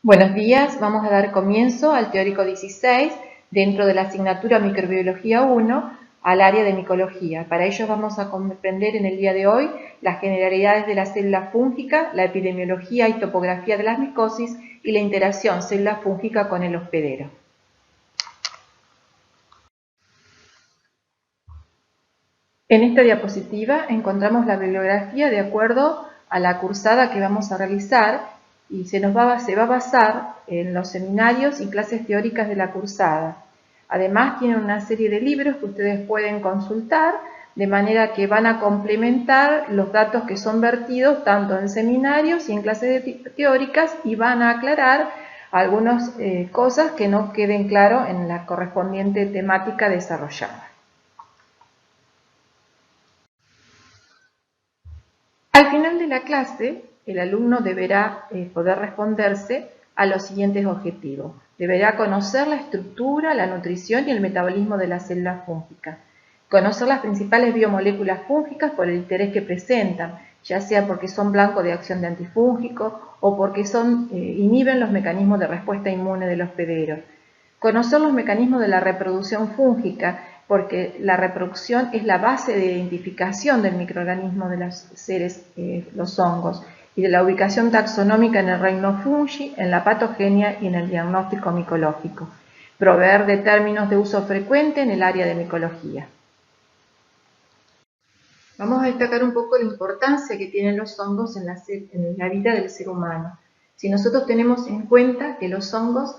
Buenos días, vamos a dar comienzo al teórico 16 dentro de la asignatura Microbiología 1 al área de micología. Para ello vamos a comprender en el día de hoy las generalidades de la célula fúngica, la epidemiología y topografía de las micosis y la interacción célula fúngica con el hospedero. En esta diapositiva encontramos la bibliografía de acuerdo a la cursada que vamos a realizar y se va a basar en los seminarios y clases teóricas de la cursada. Además tienen una serie de libros que ustedes pueden consultar, de manera que van a complementar los datos que son vertidos tanto en seminarios y en clases teóricas y van a aclarar algunas cosas que no queden claro en la correspondiente temática desarrollada. Al final de la clase, el alumno deberá poder responderse a los siguientes objetivos. Deberá conocer la estructura, la nutrición y el metabolismo de la célula fúngica. Conocer las principales biomoléculas fúngicas por el interés que presentan, ya sea porque son blanco de acción de antifúngicos o porque inhiben los mecanismos de respuesta inmune del hospedero. Conocer los mecanismos de la reproducción fúngica, porque la reproducción es la base de identificación del microorganismo de los seres, los hongos, y de la ubicación taxonómica en el reino fungi, en la patogenia y en el diagnóstico micológico. Proveer de términos de uso frecuente en el área de micología. Vamos a destacar un poco la importancia que tienen los hongos en la vida del ser humano. Si nosotros tenemos en cuenta que los hongos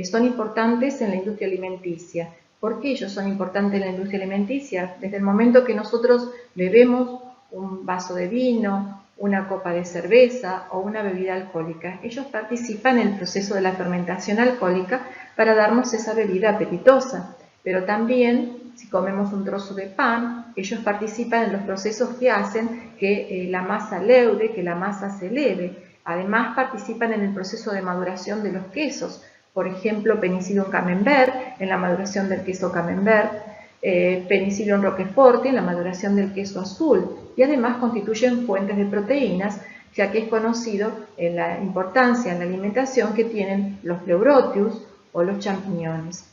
son importantes en la industria alimenticia. ¿Por qué ellos son importantes en la industria alimenticia? Desde el momento que nosotros bebemos un vaso de vino, una copa de cerveza o una bebida alcohólica, ellos participan en el proceso de la fermentación alcohólica para darnos esa bebida apetitosa, pero también si comemos un trozo de pan, ellos participan en los procesos que hacen que la masa leude, que la masa se eleve. Además participan en el proceso de maduración de los quesos, por ejemplo, Penicillium camembert, en la maduración del queso camembert, Penicillium roquefort, en la maduración del queso azul, y además constituyen fuentes de proteínas, ya que es conocido la importancia en la alimentación que tienen los pleurotius o los champiñones.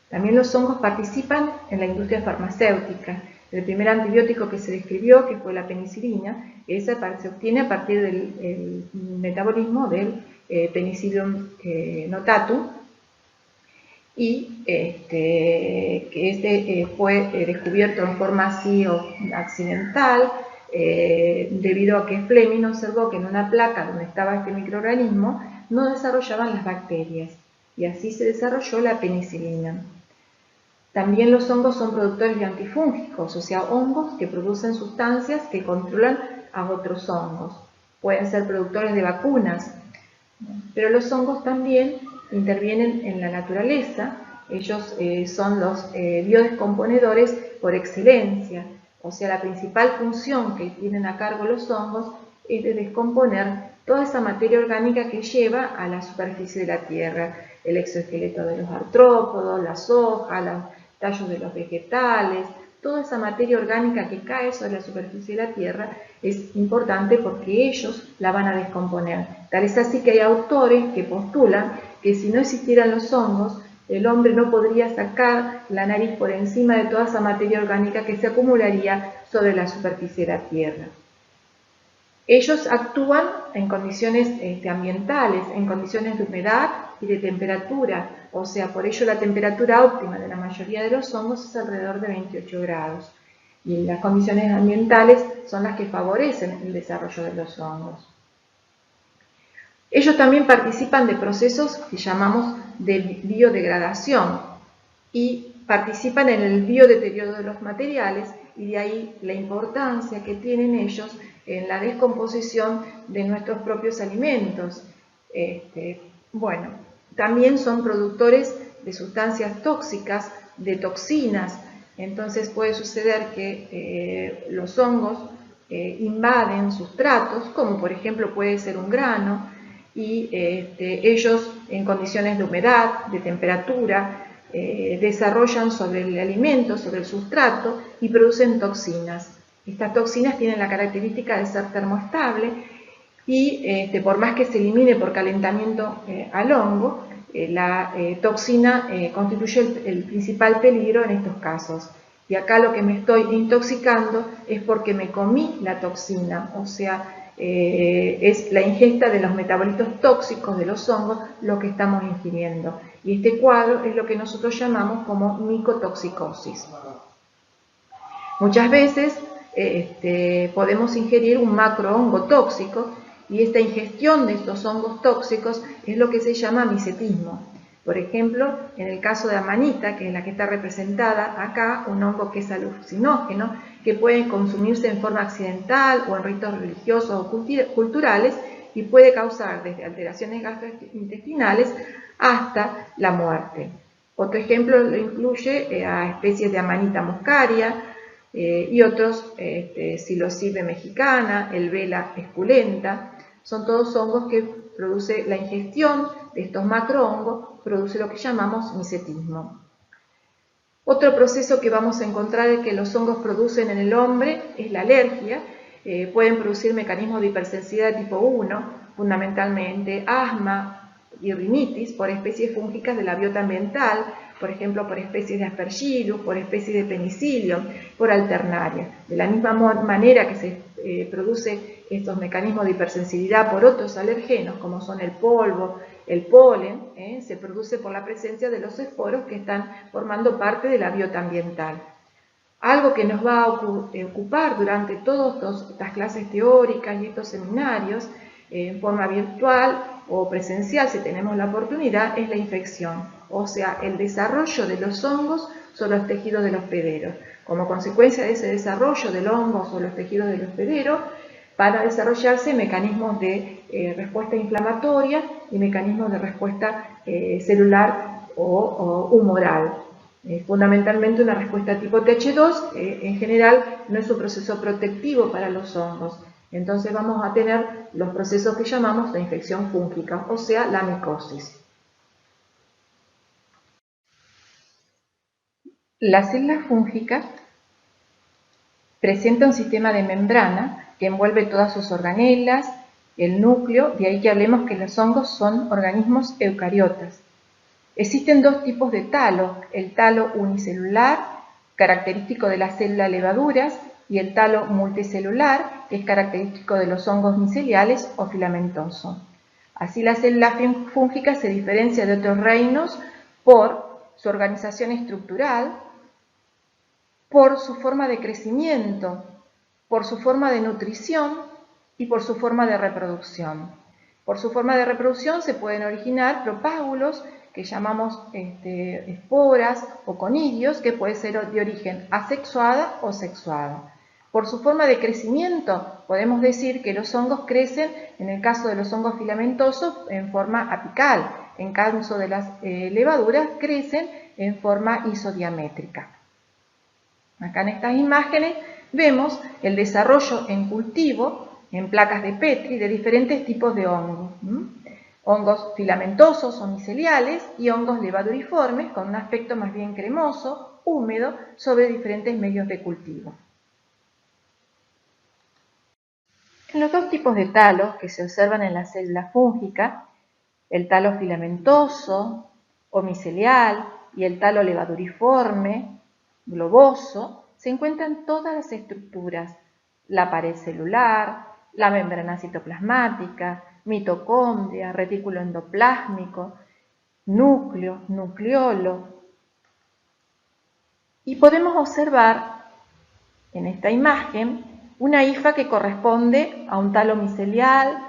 También los hongos participan en la industria farmacéutica. El primer antibiótico que se describió, que fue la penicilina, se obtiene a partir del metabolismo del Penicillium notatum, y que fue descubierto en forma así accidental, debido a que Fleming observó que en una placa donde estaba este microorganismo no desarrollaban las bacterias, y así se desarrolló la penicilina. También los hongos son productores de antifúngicos, o sea, hongos que producen sustancias que controlan a otros hongos. Pueden ser productores de vacunas, pero los hongos también intervienen en la naturaleza. Ellos son los biodescomponedores por excelencia, o sea, la principal función que tienen a cargo los hongos es de descomponer toda esa materia orgánica que lleva a la superficie de la Tierra, el exoesqueleto de los artrópodos, las hojas, los tallos de los vegetales, toda esa materia orgánica que cae sobre la superficie de la Tierra es importante porque ellos la van a descomponer. Tal es así que hay autores que postulan que si no existieran los hongos, el hombre no podría sacar la nariz por encima de toda esa materia orgánica que se acumularía sobre la superficie de la Tierra. Ellos actúan en condiciones ambientales, en condiciones de humedad y de temperatura, o sea, por ello la temperatura óptima de la mayoría de los hongos es alrededor de 28 grados. Y las condiciones ambientales son las que favorecen el desarrollo de los hongos. Ellos también participan de procesos que llamamos de biodegradación y participan en el biodeterioro de los materiales, y de ahí la importancia que tienen ellos en la descomposición de nuestros propios alimentos. Bueno, también son productores de sustancias tóxicas, de toxinas. Entonces puede suceder que los hongos invaden sustratos, como por ejemplo puede ser un grano, y ellos en condiciones de humedad, de temperatura, desarrollan sobre el alimento, sobre el sustrato, y producen toxinas. Estas toxinas tienen la característica de ser termoestable y por más que se elimine por calentamiento al hongo, la toxina constituye el principal peligro en estos casos. Y acá lo que me estoy intoxicando es porque me comí la toxina, o sea, es la ingesta de los metabolitos tóxicos de los hongos lo que estamos ingiriendo. Y este cuadro es lo que nosotros llamamos como micotoxicosis. Muchas veces podemos ingerir un macrohongo tóxico y esta ingestión de estos hongos tóxicos es lo que se llama micetismo. Por ejemplo, en el caso de amanita, que es la que está representada acá, un hongo que es alucinógeno, que puede consumirse en forma accidental o en ritos religiosos o culturales y puede causar desde alteraciones gastrointestinales hasta la muerte. Otro ejemplo lo incluye a especies de amanita muscaria y otros, psilocibe mexicana, el vela esculenta. Son todos hongos que produce la ingestión de estos macrohongos, produce lo que llamamos micetismo. Otro proceso que vamos a encontrar que los hongos producen en el hombre es la alergia. Pueden producir mecanismos de hipersensibilidad tipo 1, fundamentalmente asma y rinitis por especies fúngicas de la biota ambiental, por ejemplo, por especies de Aspergillus, por especies de Penicillium, por Alternaria. De la misma manera que se produce estos mecanismos de hipersensibilidad por otros alergenos, como son el polvo, el polen, se produce por la presencia de los esporos que están formando parte de la biota ambiental. Algo que nos va a ocupar durante todas estas clases teóricas y estos seminarios, en forma virtual o presencial, si tenemos la oportunidad, es la infección, o sea, el desarrollo de los hongos sobre los tejidos de los hospederos. Como consecuencia de ese desarrollo del hongo sobre los tejidos del hospedero, van a desarrollarse mecanismos de respuesta inflamatoria y mecanismos de respuesta celular o humoral. Fundamentalmente una respuesta tipo Th2, en general no es un proceso protectivo para los hongos. Entonces vamos a tener los procesos que llamamos de infección fúngica, o sea, la micosis. La célula fúngica presenta un sistema de membrana que envuelve todas sus organelas, el núcleo, de ahí que hablemos que los hongos son organismos eucariotas. Existen dos tipos de talo, el talo unicelular, característico de la célula levaduras, y el talo multicelular, que es característico de los hongos miceliales o filamentoso. Así la célula fúngica se diferencia de otros reinos por su organización estructural, por su forma de crecimiento, por su forma de nutrición y por su forma de reproducción. Por su forma de reproducción se pueden originar propágulos que llamamos esporas o conidios, que puede ser de origen asexuada o sexuada. Por su forma de crecimiento podemos decir que los hongos crecen, en el caso de los hongos filamentosos, en forma apical. En caso de las levaduras crecen en forma isodiamétrica. Acá en estas imágenes vemos el desarrollo en cultivo, en placas de Petri, de diferentes tipos de hongos. Hongos filamentosos o miceliales y hongos levaduriformes con un aspecto más bien cremoso, húmedo, sobre diferentes medios de cultivo. En los dos tipos de talos que se observan en la célula fúngica, el talo filamentoso o micelial y el talo levaduriforme, globoso, se encuentran todas las estructuras, la pared celular, la membrana citoplasmática, mitocondria, retículo endoplásmico, núcleo, nucleolo. Y podemos observar en esta imagen una hifa que corresponde a un talo micelial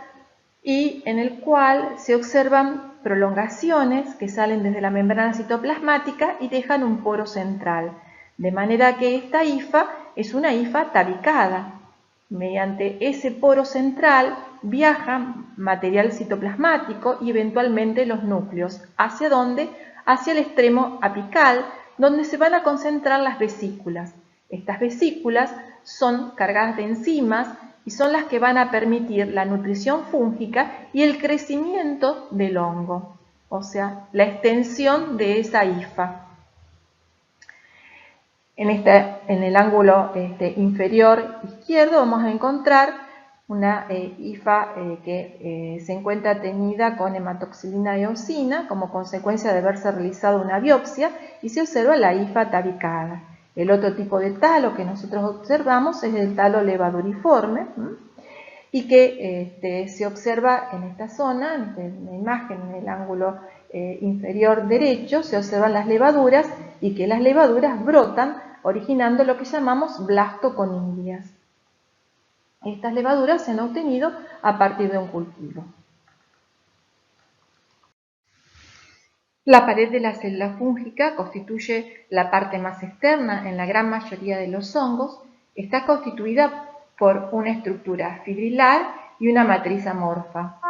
y en el cual se observan prolongaciones que salen desde la membrana citoplasmática y dejan un poro central. De manera que esta hifa es una hifa tabicada. Mediante ese poro central viaja material citoplasmático y eventualmente los núcleos. ¿Hacia dónde? Hacia el extremo apical, donde se van a concentrar las vesículas. Estas vesículas son cargadas de enzimas y son las que van a permitir la nutrición fúngica y el crecimiento del hongo, o sea, la extensión de esa hifa. En el ángulo inferior izquierdo vamos a encontrar una hifa que se encuentra teñida con hematoxilina eosina como consecuencia de haberse realizado una biopsia y se observa la hifa tabicada. El otro tipo de talo que nosotros observamos es el talo levaduriforme y que se observa en esta zona, en la imagen, en el ángulo inferior derecho, se observan las levaduras y que las levaduras brotan originando lo que llamamos blastoconidias. Estas levaduras se han obtenido a partir de un cultivo. La pared de la célula fúngica constituye la parte más externa en la gran mayoría de los hongos. Está constituida por una estructura fibrilar y una matriz amorfa.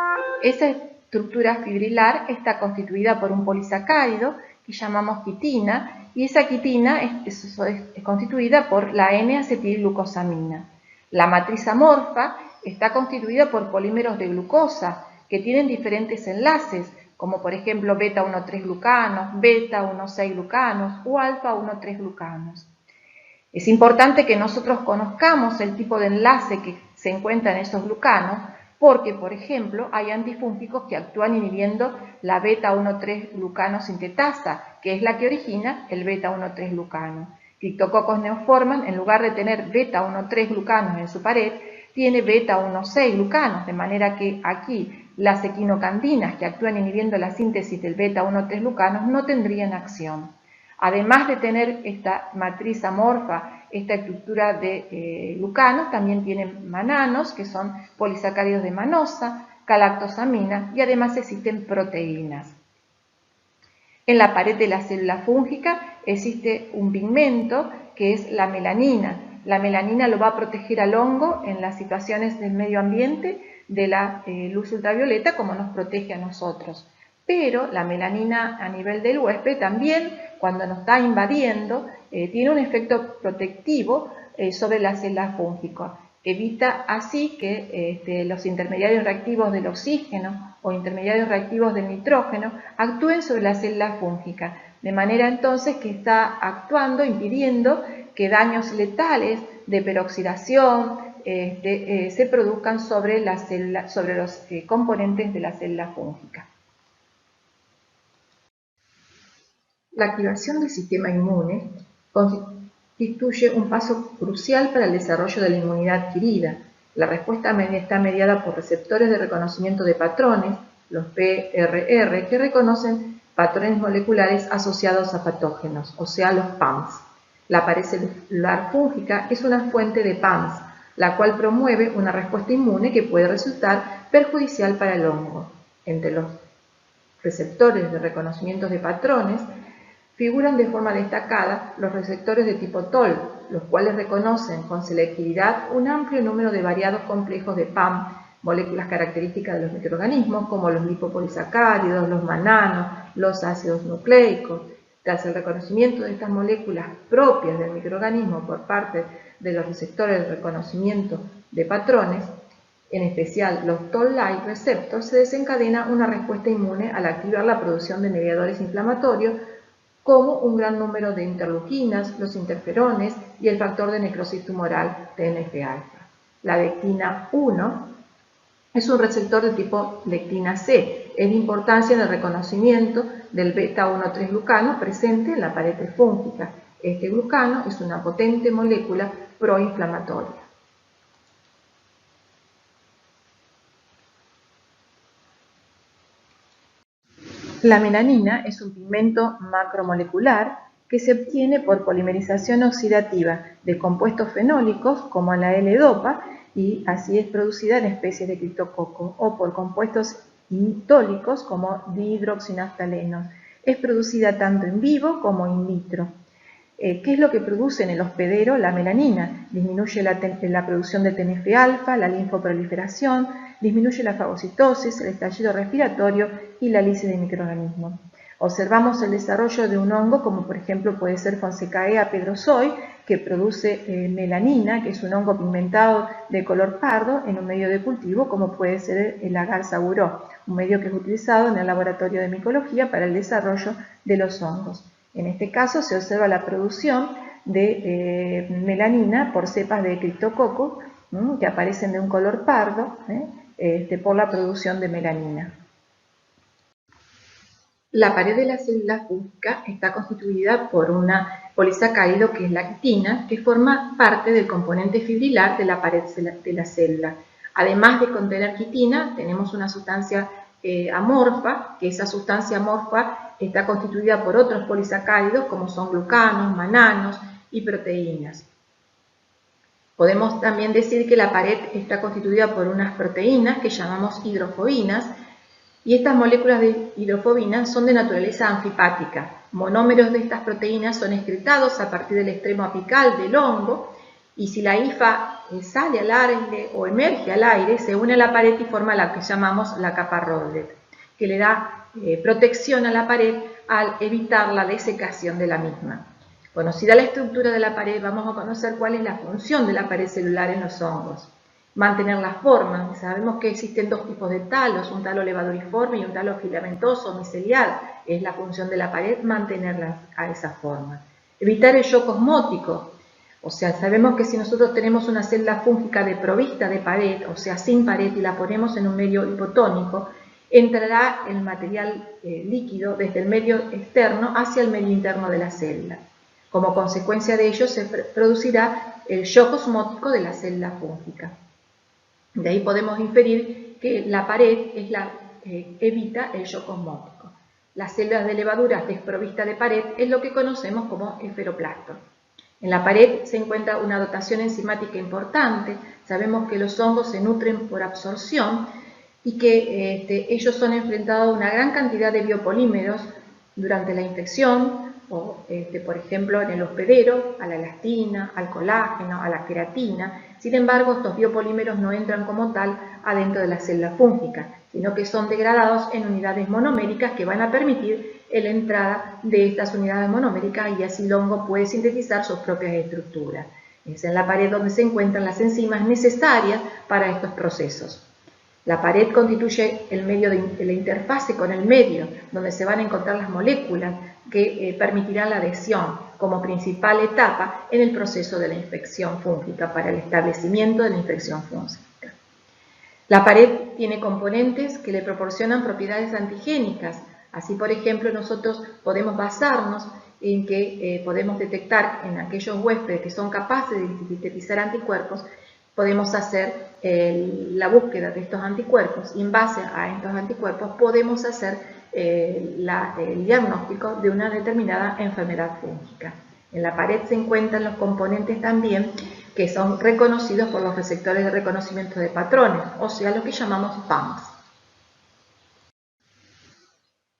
Esa estructura fibrilar está constituida por un polisacárido que llamamos quitina y esa quitina es constituida por la N-acetilglucosamina. La matriz amorfa está constituida por polímeros de glucosa que tienen diferentes enlaces, como por ejemplo beta-1,3-glucanos, beta-1,6-glucanos o alfa-1,3-glucanos. Es importante que nosotros conozcamos el tipo de enlace que se encuentra en esos glucanos porque, por ejemplo, hay antifúngicos que actúan inhibiendo la beta-1,3-glucano sintetasa, que es la que origina el beta-1,3-glucano. Cryptococcus neoformans, en lugar de tener beta-1,3-glucanos en su pared, tiene beta-1,6-glucanos, de manera que aquí las equinocandinas que actúan inhibiendo la síntesis del beta-1,3-glucanos no tendrían acción. Además de tener esta matriz amorfa, esta estructura de glucanos, también tienen mananos, que son polisacáridos de manosa, galactosamina y además existen proteínas. En la pared de la célula fúngica existe un pigmento que es la melanina. La melanina lo va a proteger al hongo en las situaciones del medio ambiente de la luz ultravioleta como nos protege a nosotros. Pero la melanina a nivel del huésped también, cuando nos está invadiendo, tiene un efecto protectivo sobre la célula fúngica. Evita así que los intermediarios reactivos del oxígeno o intermediarios reactivos del nitrógeno actúen sobre la célula fúngica, de manera entonces que está actuando, impidiendo que daños letales de peroxidación se produzcan sobre los componentes de la célula fúngica. La activación del sistema inmune constituye un paso crucial para el desarrollo de la inmunidad adquirida. La respuesta está mediada por receptores de reconocimiento de patrones, los PRR, que reconocen patrones moleculares asociados a patógenos, o sea, los PAMs. La pared celular fúngica es una fuente de PAMs, la cual promueve una respuesta inmune que puede resultar perjudicial para el hongo. Entre los receptores de reconocimiento de patrones figuran de forma destacada los receptores de tipo TOL, los cuales reconocen con selectividad un amplio número de variados complejos de PAM, moléculas características de los microorganismos como los lipopolisacáridos, los mananos, los ácidos nucleicos. Tras el reconocimiento de estas moléculas propias del microorganismo por parte de los receptores de reconocimiento de patrones, en especial los Toll-like receptors, se desencadena una respuesta inmune al activar la producción de mediadores inflamatorios como un gran número de interleuquinas, los interferones y el factor de necrosis tumoral TNF-alfa. La lectina 1 es un receptor de tipo lectina C, es de importancia en el reconocimiento del beta-1,3-glucano presente en la pared fúngica. Este glucano es una potente molécula proinflamatoria. La melanina es un pigmento macromolecular que se obtiene por polimerización oxidativa de compuestos fenólicos como la L-dopa y así es producida en especies de criptococo o por compuestos indólicos como dihidroxinaftalenos. Es producida tanto en vivo como in vitro. ¿Qué es lo que produce en el hospedero? La melanina. Disminuye la producción de TNF-alfa, la linfoproliferación, disminuye la fagocitosis, el estallido respiratorio y la lisis de microorganismos. Observamos el desarrollo de un hongo como por ejemplo puede ser Fonsecaea pedrosoi, que produce melanina, que es un hongo pigmentado de color pardo en un medio de cultivo como puede ser el agar saguaro, un medio que es utilizado en el laboratorio de micología para el desarrollo de los hongos. En este caso se observa la producción de melanina por cepas de Cryptococcus que aparecen de un color pardo por la producción de melanina. La pared de la célula fúngica está constituida por una polisacárido que es la actina, que forma parte del componente fibrilar de la pared de la célula. Además de contener quitina, tenemos una sustancia amorfa, que esa sustancia amorfa está constituida por otros polisacáridos como son glucanos, mananos y proteínas. Podemos también decir que la pared está constituida por unas proteínas que llamamos hidrofobinas, y estas moléculas de hidrofobina son de naturaleza anfipática. Monómeros de estas proteínas son excretados a partir del extremo apical del hongo, y si la hifa sale al aire o emerge al aire, se une a la pared y forma la que llamamos la capa Rowlet, que le da protección a la pared al evitar la desecación de la misma. Conocida la estructura de la pared, vamos a conocer cuál es la función de la pared celular en los hongos. Mantener la forma. Sabemos que existen dos tipos de talos, un talo levaduriforme y un talo filamentoso micelial. Es la función de la pared mantenerla a esa forma. Evitar el shock osmótico. O sea, sabemos que si nosotros tenemos una célula fúngica desprovista de pared, o sea, sin pared, y la ponemos en un medio hipotónico, entrará el material líquido desde el medio externo hacia el medio interno de la célula. Como consecuencia de ello se producirá el shock osmótico de la célula fúngica. De ahí podemos inferir que la pared es la evita el shock osmótico. Las células de levaduras desprovistas de pared es lo que conocemos como esferoplasto. En la pared se encuentra una dotación enzimática importante. Sabemos que los hongos se nutren por absorción y que ellos son enfrentados a una gran cantidad de biopolímeros durante la infección, o por ejemplo en el hospedero, a la elastina, al colágeno, a la queratina. Sin embargo, estos biopolímeros no entran como tal adentro de la célula fúngica, sino que son degradados en unidades monoméricas que van a permitir la entrada de estas unidades monoméricas, y así el hongo puede sintetizar sus propias estructuras. Es en la pared donde se encuentran las enzimas necesarias para estos procesos. La pared constituye el medio de la interfase con el medio, donde se van a encontrar las moléculas que permitirán la adhesión como principal etapa en el proceso de la infección fúngica para el establecimiento de la infección fúngica. La pared tiene componentes que le proporcionan propiedades antigénicas. Así, por ejemplo, nosotros podemos basarnos en que podemos detectar en aquellos huéspedes que son capaces de sintetizar anticuerpos, podemos hacer la búsqueda de estos anticuerpos, y en base a estos anticuerpos podemos hacer el diagnóstico de una determinada enfermedad fúngica. En la pared se encuentran los componentes también que son reconocidos por los receptores de reconocimiento de patrones, o sea, lo que llamamos PAMs.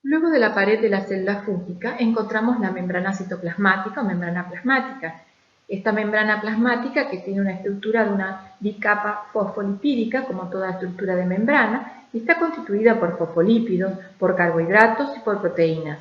Luego de la pared de la célula fúngica encontramos la membrana citoplasmática o membrana plasmática. Esta membrana plasmática, que tiene una estructura de una bicapa fosfolipídica, como toda estructura de membrana, está constituida por fosfolípidos, por carbohidratos y por proteínas.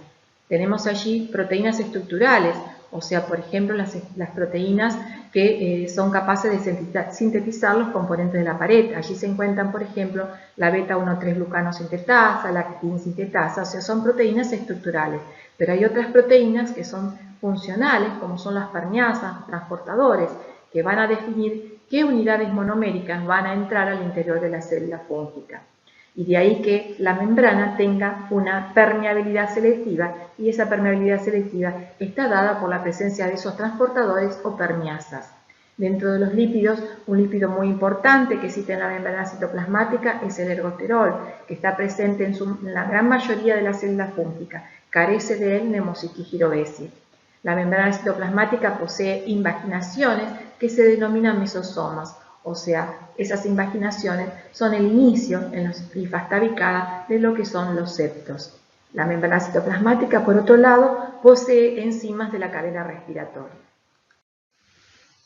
Tenemos allí proteínas estructurales, o sea, por ejemplo, las proteínas que son capaces de sintetizar los componentes de la pared. Allí se encuentran, por ejemplo, la beta-1,3-glucanosintetasa, la quitinsintetasa, o sea, son proteínas estructurales. Pero hay otras proteínas que son funcionales, como son las permeasas, transportadores, que van a definir qué unidades monoméricas van a entrar al interior de la célula fúngica. Y de ahí que la membrana tenga una permeabilidad selectiva, y esa permeabilidad selectiva está dada por la presencia de esos transportadores o permeasas. Dentro de los lípidos, un lípido muy importante que existe en la membrana citoplasmática es el ergosterol, que está presente en la gran mayoría de las células fúngicas. Carece de él Nemocicligirobesia. La membrana citoplasmática posee invaginaciones que se denominan mesosomas, o sea, esas invaginaciones son el inicio en la linfa ubicada de lo que son los septos. La membrana citoplasmática, por otro lado, posee enzimas de la cadena respiratoria.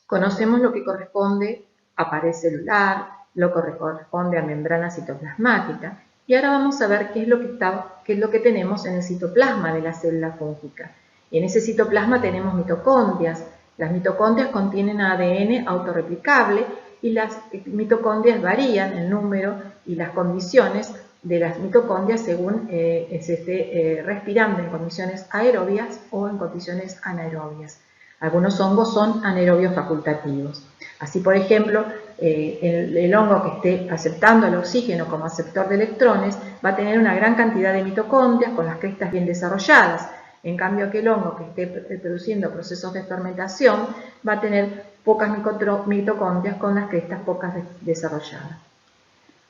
Conocemos lo que corresponde a pared celular, lo que corresponde a membrana citoplasmática, y ahora vamos a ver qué es lo que tenemos en el citoplasma de la célula fúngica. En ese citoplasma tenemos mitocondrias. Las mitocondrias contienen ADN autorreplicable, y las mitocondrias varían el número y las condiciones de las mitocondrias según se esté respirando en condiciones aerobias o en condiciones anaerobias. Algunos hongos son anaerobios facultativos. Así, por ejemplo, el hongo que esté aceptando el oxígeno como aceptor de electrones va a tener una gran cantidad de mitocondrias con las crestas bien desarrolladas. En cambio, aquel hongo que esté produciendo procesos de fermentación va a tener pocas mitocondrias con las crestas pocas desarrolladas.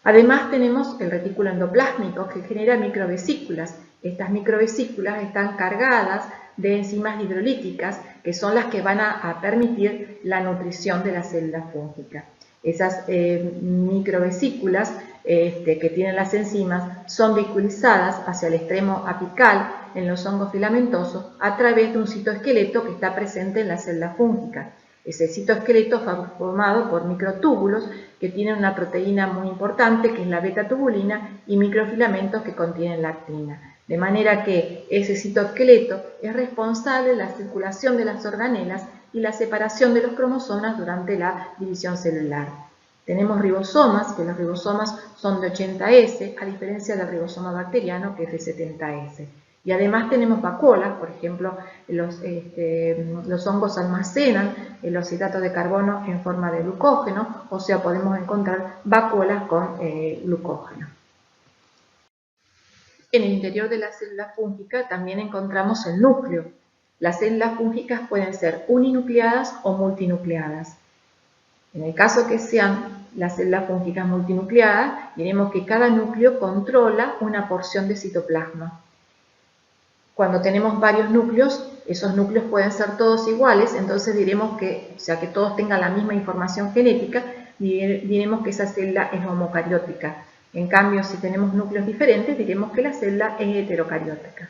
Además tenemos el retículo endoplásmico que genera microvesículas. Estas microvesículas están cargadas de enzimas hidrolíticas que son las que van a permitir la nutrición de la célula fúngica. Esas microvesículas que tienen las enzimas son vehiculizadas hacia el extremo apical en los hongos filamentosos a través de un citoesqueleto que está presente en la célula fúngica. Ese citoesqueleto está formado por microtúbulos que tienen una proteína muy importante que es la beta-tubulina y microfilamentos que contienen lactina. De manera que ese citoesqueleto es responsable de la circulación de las organelas y la separación de los cromosomas durante la división celular. Tenemos ribosomas, que los ribosomas son de 80S, a diferencia del ribosoma bacteriano que es de 70S. Y además tenemos vacuolas, por ejemplo, los hongos almacenan los hidratos de carbono en forma de glucógeno, o sea, podemos encontrar vacuolas con glucógeno. En el interior de la célula fúngica también encontramos el núcleo. Las células fúngicas pueden ser uninucleadas o multinucleadas. En el caso que sean las células fúngicas multinucleadas, diremos que cada núcleo controla una porción de citoplasma. Cuando tenemos varios núcleos, esos núcleos pueden ser todos iguales, entonces diremos que, o sea, que todos tengan la misma información genética, diremos que esa célula es homocariótica. En cambio, si tenemos núcleos diferentes, diremos que la célula es heterocariótica.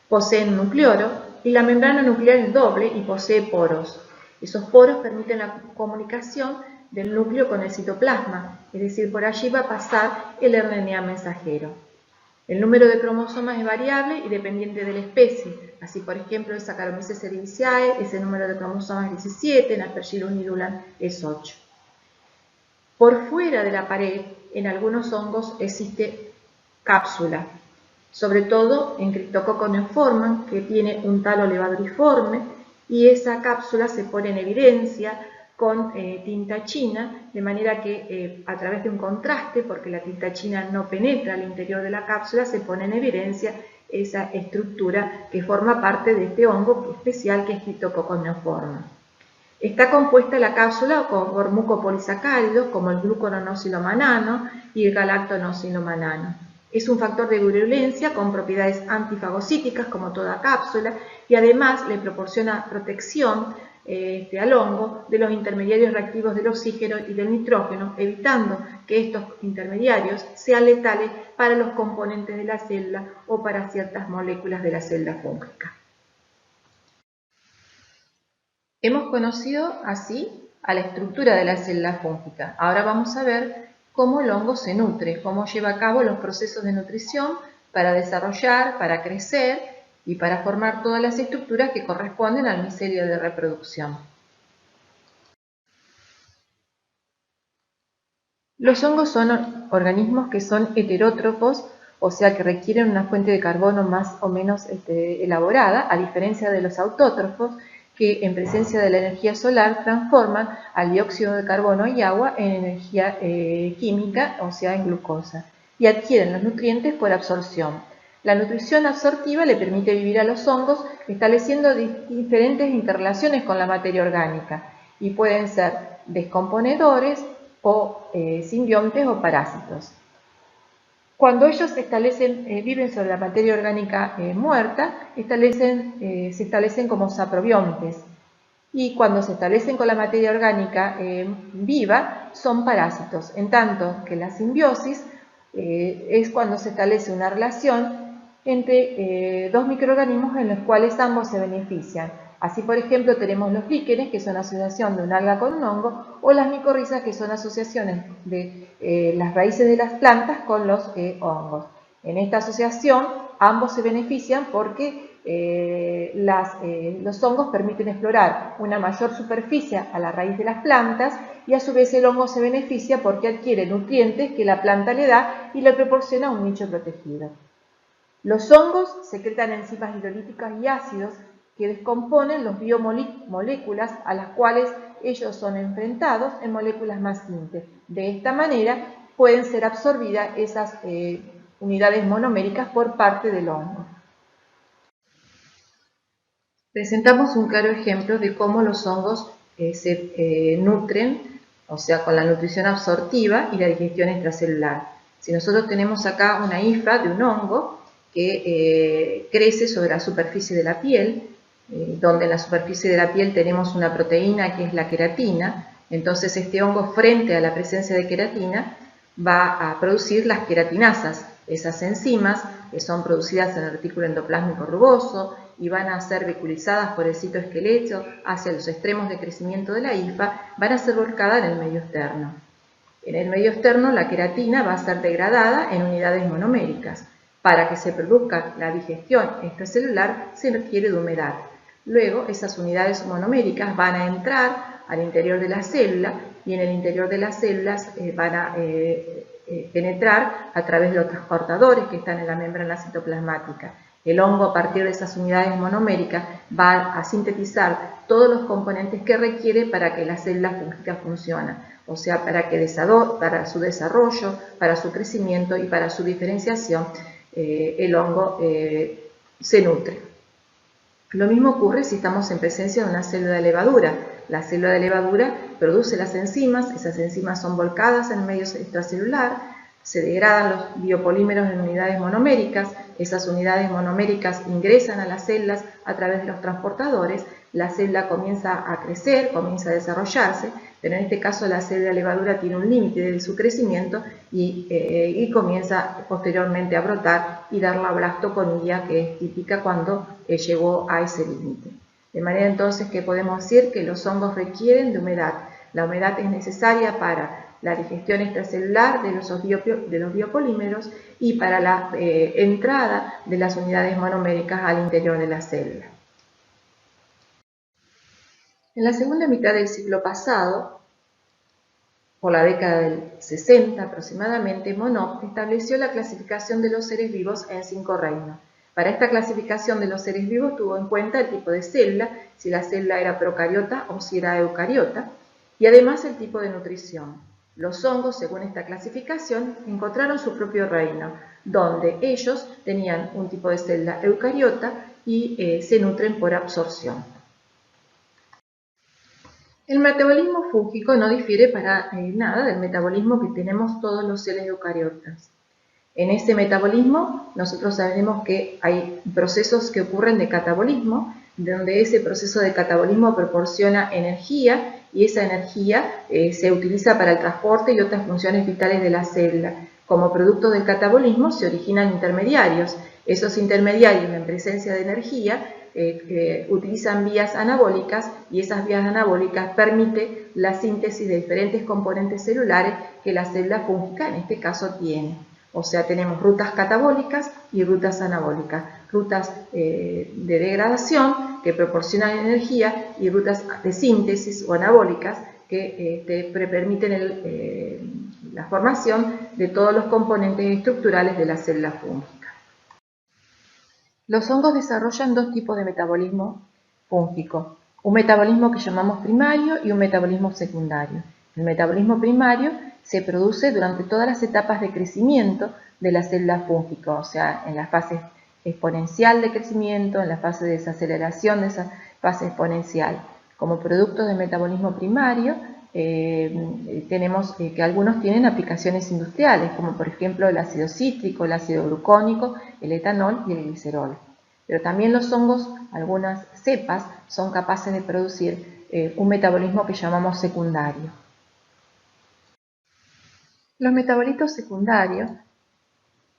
Poseen nucleolo y la membrana nuclear es doble y posee poros. Esos poros permiten la comunicación del núcleo con el citoplasma, es decir, por allí va a pasar el RNA mensajero. El número de cromosomas es variable y dependiente de la especie. Así, por ejemplo, en Saccharomyces cerevisiae, ese número de cromosomas es 17, en Aspergillus nidulan es 8. Por fuera de la pared, en algunos hongos existe cápsula, sobre todo en Cryptococcus neoformans, que tiene un talo levaduriforme, y esa cápsula se pone en evidencia con tinta china, de manera que a través de un contraste, porque la tinta china no penetra al interior de la cápsula, se pone en evidencia esa estructura que forma parte de este hongo especial que es Cryptococcus neoformans. Está compuesta la cápsula por mucopolisacáridos como el gluconosilomannano y el galactonosilomannano. Es un factor de virulencia con propiedades antifagocíticas como toda cápsula y además le proporciona protección al hongo de los intermediarios reactivos del oxígeno y del nitrógeno, evitando que estos intermediarios sean letales para los componentes de la célula o para ciertas moléculas de la célula fúngica. Hemos conocido así a la estructura de la célula fúngica. Ahora vamos a ver cómo el hongo se nutre, cómo lleva a cabo los procesos de nutrición para desarrollar, para crecer y para formar todas las estructuras que corresponden al micelio de reproducción. Los hongos son organismos que son heterótrofos, o sea que requieren una fuente de carbono más o menos elaborada, a diferencia de los autótrofos, que en presencia de la energía solar transforman al dióxido de carbono y agua en energía química, o sea en glucosa, y adquieren los nutrientes por absorción. La nutrición absortiva le permite vivir a los hongos estableciendo diferentes interrelaciones con la materia orgánica y pueden ser descomponedores o simbiontes o parásitos. Cuando ellos viven sobre la materia orgánica muerta, se establecen como saprobiontes. Y cuando se establecen con la materia orgánica viva, son parásitos. En tanto que la simbiosis es cuando se establece una relación entre dos microorganismos en los cuales ambos se benefician. Así, por ejemplo, tenemos los líquenes, que son asociación de un alga con un hongo, o las micorrizas, que son asociaciones de las raíces de las plantas con los hongos. En esta asociación, ambos se benefician porque los hongos permiten explorar una mayor superficie a la raíz de las plantas y a su vez el hongo se beneficia porque adquiere nutrientes que la planta le da y le proporciona un nicho protegido. Los hongos secretan enzimas hidrolíticas y ácidos que descomponen los biomoléculas a las cuales ellos son enfrentados en moléculas más simples. De esta manera pueden ser absorbidas esas unidades monoméricas por parte del hongo. Presentamos un claro ejemplo de cómo los hongos se nutren, o sea, con la nutrición absortiva y la digestión extracelular. Si nosotros tenemos acá una hifa de un hongo que crece sobre la superficie de la piel, donde en la superficie de la piel tenemos una proteína que es la queratina, entonces este hongo, frente a la presencia de queratina, va a producir las queratinasas, esas enzimas que son producidas en el retículo endoplásmico rugoso y van a ser vehiculizadas por el citoesqueleto hacia los extremos de crecimiento de la hifa, van a ser volcadas en el medio externo. En el medio externo la queratina va a ser degradada en unidades monoméricas. Para que se produzca la digestión extracelular se requiere de humedad. Luego esas unidades monoméricas van a entrar al interior de la célula y en el interior de las células van a penetrar a través de los transportadores que están en la membrana citoplasmática. El hongo, a partir de esas unidades monoméricas, va a sintetizar todos los componentes que requiere para que la célula fúngica funcione, o sea, para su desarrollo, para su crecimiento y para su diferenciación, el hongo se nutre. Lo mismo ocurre si estamos en presencia de una célula de levadura. La célula de levadura produce las enzimas, esas enzimas son volcadas en el medio extracelular, se degradan los biopolímeros en unidades monoméricas, esas unidades monoméricas ingresan a las células a través de los transportadores, la célula comienza a crecer, comienza a desarrollarse, pero en este caso la célula de levadura tiene un límite de su crecimiento y comienza posteriormente a brotar y dar la blastoconía, que es típica cuando llegó a ese límite. De manera entonces que podemos decir que los hongos requieren de humedad. La humedad es necesaria para la digestión extracelular de los biopolímeros y para la entrada de las unidades monoméricas al interior de la célula. En la segunda mitad del siglo pasado, por la década del 60 aproximadamente, Monod estableció la clasificación de los seres vivos en 5 reinos. Para esta clasificación de los seres vivos tuvo en cuenta el tipo de célula, si la célula era procariota o si era eucariota, y además el tipo de nutrición. Los hongos, según esta clasificación, encontraron su propio reino, donde ellos tenían un tipo de célula eucariota y se nutren por absorción. El metabolismo fúngico no difiere para nada del metabolismo que tenemos todos los seres eucariotas. En este metabolismo nosotros sabemos que hay procesos que ocurren de catabolismo, donde ese proceso de catabolismo proporciona energía y esa energía se utiliza para el transporte y otras funciones vitales de la célula. Como producto del catabolismo se originan intermediarios. Esos intermediarios, en presencia de energía, utilizan vías anabólicas y esas vías anabólicas permiten la síntesis de diferentes componentes celulares que la célula fúngica en este caso tiene. O sea, tenemos rutas catabólicas y rutas anabólicas, rutas de degradación que proporcionan energía y rutas de síntesis o anabólicas que permiten la formación de todos los componentes estructurales de la célula fúngica. Los hongos desarrollan dos tipos de metabolismo fúngico, un metabolismo que llamamos primario y un metabolismo secundario. El metabolismo primario se produce durante todas las etapas de crecimiento de la célula fúngica, o sea, en la fase exponencial de crecimiento, en la fase de desaceleración de esa fase exponencial. Como productos del metabolismo primario, tenemos que algunos tienen aplicaciones industriales, como por ejemplo el ácido cítrico, el ácido glucónico, el etanol y el glicerol. Pero también los hongos, algunas cepas, son capaces de producir un metabolismo que llamamos secundario. Los metabolitos secundarios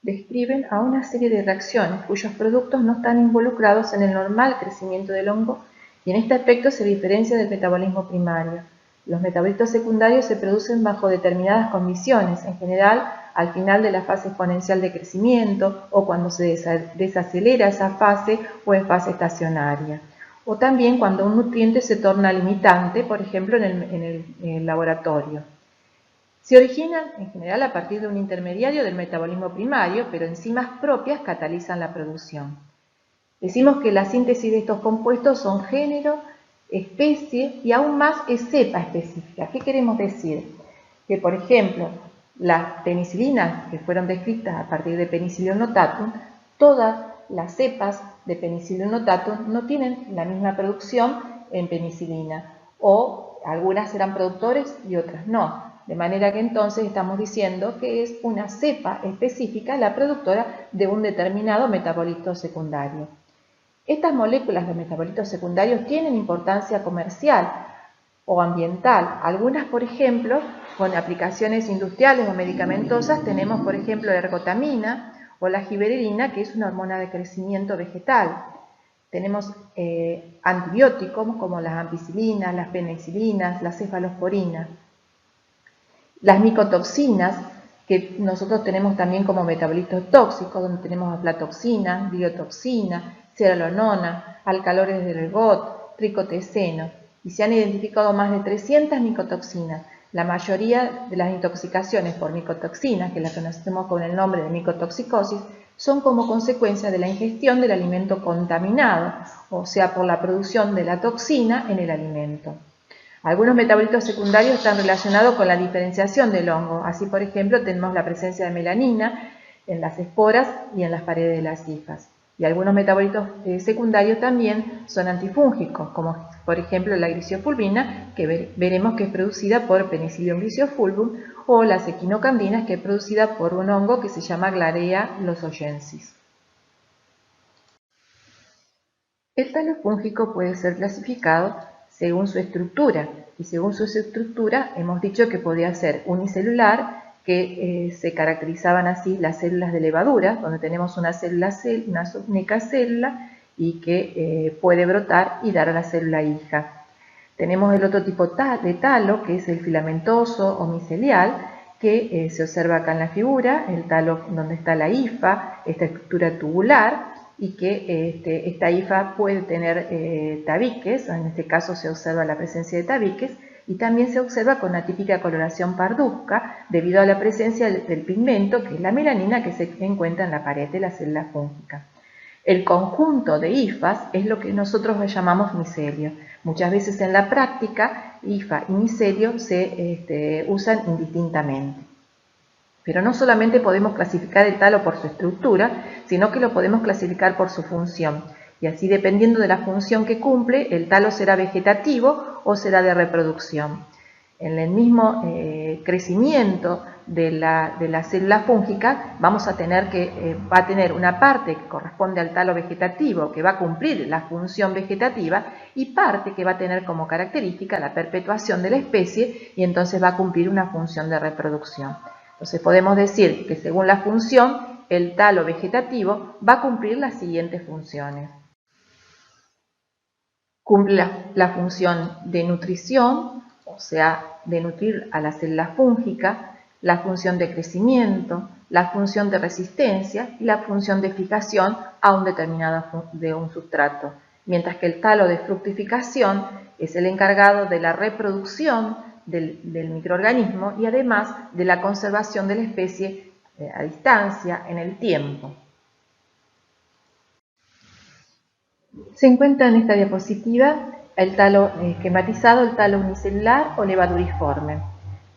describen a una serie de reacciones cuyos productos no están involucrados en el normal crecimiento del hongo y en este aspecto se diferencia del metabolismo primario. Los metabolitos secundarios se producen bajo determinadas condiciones, en general al final de la fase exponencial de crecimiento o cuando se desacelera esa fase o en fase estacionaria. O también cuando un nutriente se torna limitante, por ejemplo en el laboratorio. Se originan en general a partir de un intermediario del metabolismo primario, pero enzimas propias catalizan la producción. Decimos que la síntesis de estos compuestos son género, especie y aún más es cepa específica. ¿Qué queremos decir? Que, por ejemplo, las penicilinas que fueron descritas a partir de Penicillium notatum, todas las cepas de Penicillium notatum no tienen la misma producción en penicilina, o algunas serán productores y otras no. De manera que entonces estamos diciendo que es una cepa específica la productora de un determinado metabolito secundario. Estas moléculas de metabolitos secundarios tienen importancia comercial o ambiental. Algunas, por ejemplo, con aplicaciones industriales o medicamentosas, tenemos, por ejemplo, la ergotamina o la giberelina, que es una hormona de crecimiento vegetal. Tenemos antibióticos como las ampicilinas, las penicilinas, las cefalosporinas. Las micotoxinas, que nosotros tenemos también como metabolitos tóxicos, donde tenemos aflatoxina, gliotoxina, cerealonona, alcaloides del ergot, tricoteseno, y se han identificado más de 300 micotoxinas. La mayoría de las intoxicaciones por micotoxinas, que las conocemos con el nombre de micotoxicosis, son como consecuencia de la ingestión del alimento contaminado, o sea, por la producción de la toxina en el alimento. Algunos metabolitos secundarios están relacionados con la diferenciación del hongo. Así, por ejemplo, tenemos la presencia de melanina en las esporas y en las paredes de las hifas. Y algunos metabolitos secundarios también son antifúngicos, como por ejemplo la gliciofulvina, que veremos que es producida por Penicillium gliciofulvum, o las equinocandinas, que es producida por un hongo que se llama Glarea lozonensis. El talo fúngico puede ser clasificado según su estructura, y según su estructura hemos dicho que podía ser unicelular, que se caracterizaban así las células de levadura, donde tenemos una única célula y que puede brotar y dar a la célula hija. Tenemos el otro tipo de talo, que es el filamentoso o micelial, que se observa acá en la figura, el talo donde está la hifa, esta estructura tubular, y que esta hifa puede tener tabiques, en este caso se observa la presencia de tabiques, y también se observa con la típica coloración parduzca debido a la presencia del pigmento, que es la melanina, que se encuentra en la pared de la célula fúngica. El conjunto de hifas es lo que nosotros llamamos micelio. Muchas veces en la práctica, hifa y micelio se usan indistintamente. Pero no solamente podemos clasificar el talo por su estructura, sino que lo podemos clasificar por su función. Y así, dependiendo de la función que cumple, el talo será vegetativo o será de reproducción. En el mismo crecimiento de la célula fúngica vamos a tener va a tener una parte que corresponde al talo vegetativo, que va a cumplir la función vegetativa, y parte que va a tener como característica la perpetuación de la especie, y entonces va a cumplir una función de reproducción. Entonces podemos decir que según la función, el talo vegetativo va a cumplir las siguientes funciones. Cumple la función de nutrición, o sea, de nutrir a la célula fúngica, la función de crecimiento, la función de resistencia y la función de fijación a un determinado de un sustrato, mientras que el talo de fructificación es el encargado de la reproducción del microorganismo y además de la conservación de la especie a distancia en el tiempo. Se encuentra en esta diapositiva el talo esquematizado, el talo unicelular o levaduriforme.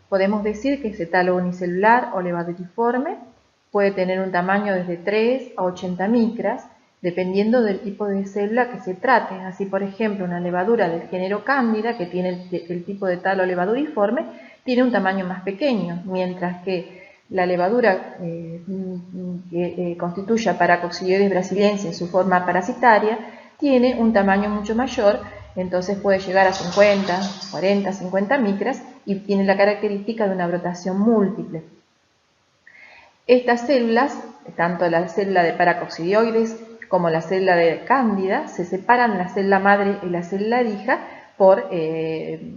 Podemos decir que ese talo unicelular o levaduriforme puede tener un tamaño desde 3 a 80 micras, dependiendo del tipo de célula que se trate. Así, por ejemplo, una levadura del género Cándida, que tiene el tipo de talo levaduriforme, tiene un tamaño más pequeño, mientras que la levadura que constituye a Paracoccidioides brasiliensis en su forma parasitaria tiene un tamaño mucho mayor, entonces puede llegar a 50, 40, 50 micras y tiene la característica de una brotación múltiple. Estas células, tanto la célula de Paracoccidioides como la célula de Cándida, se separan la célula madre y la célula hija por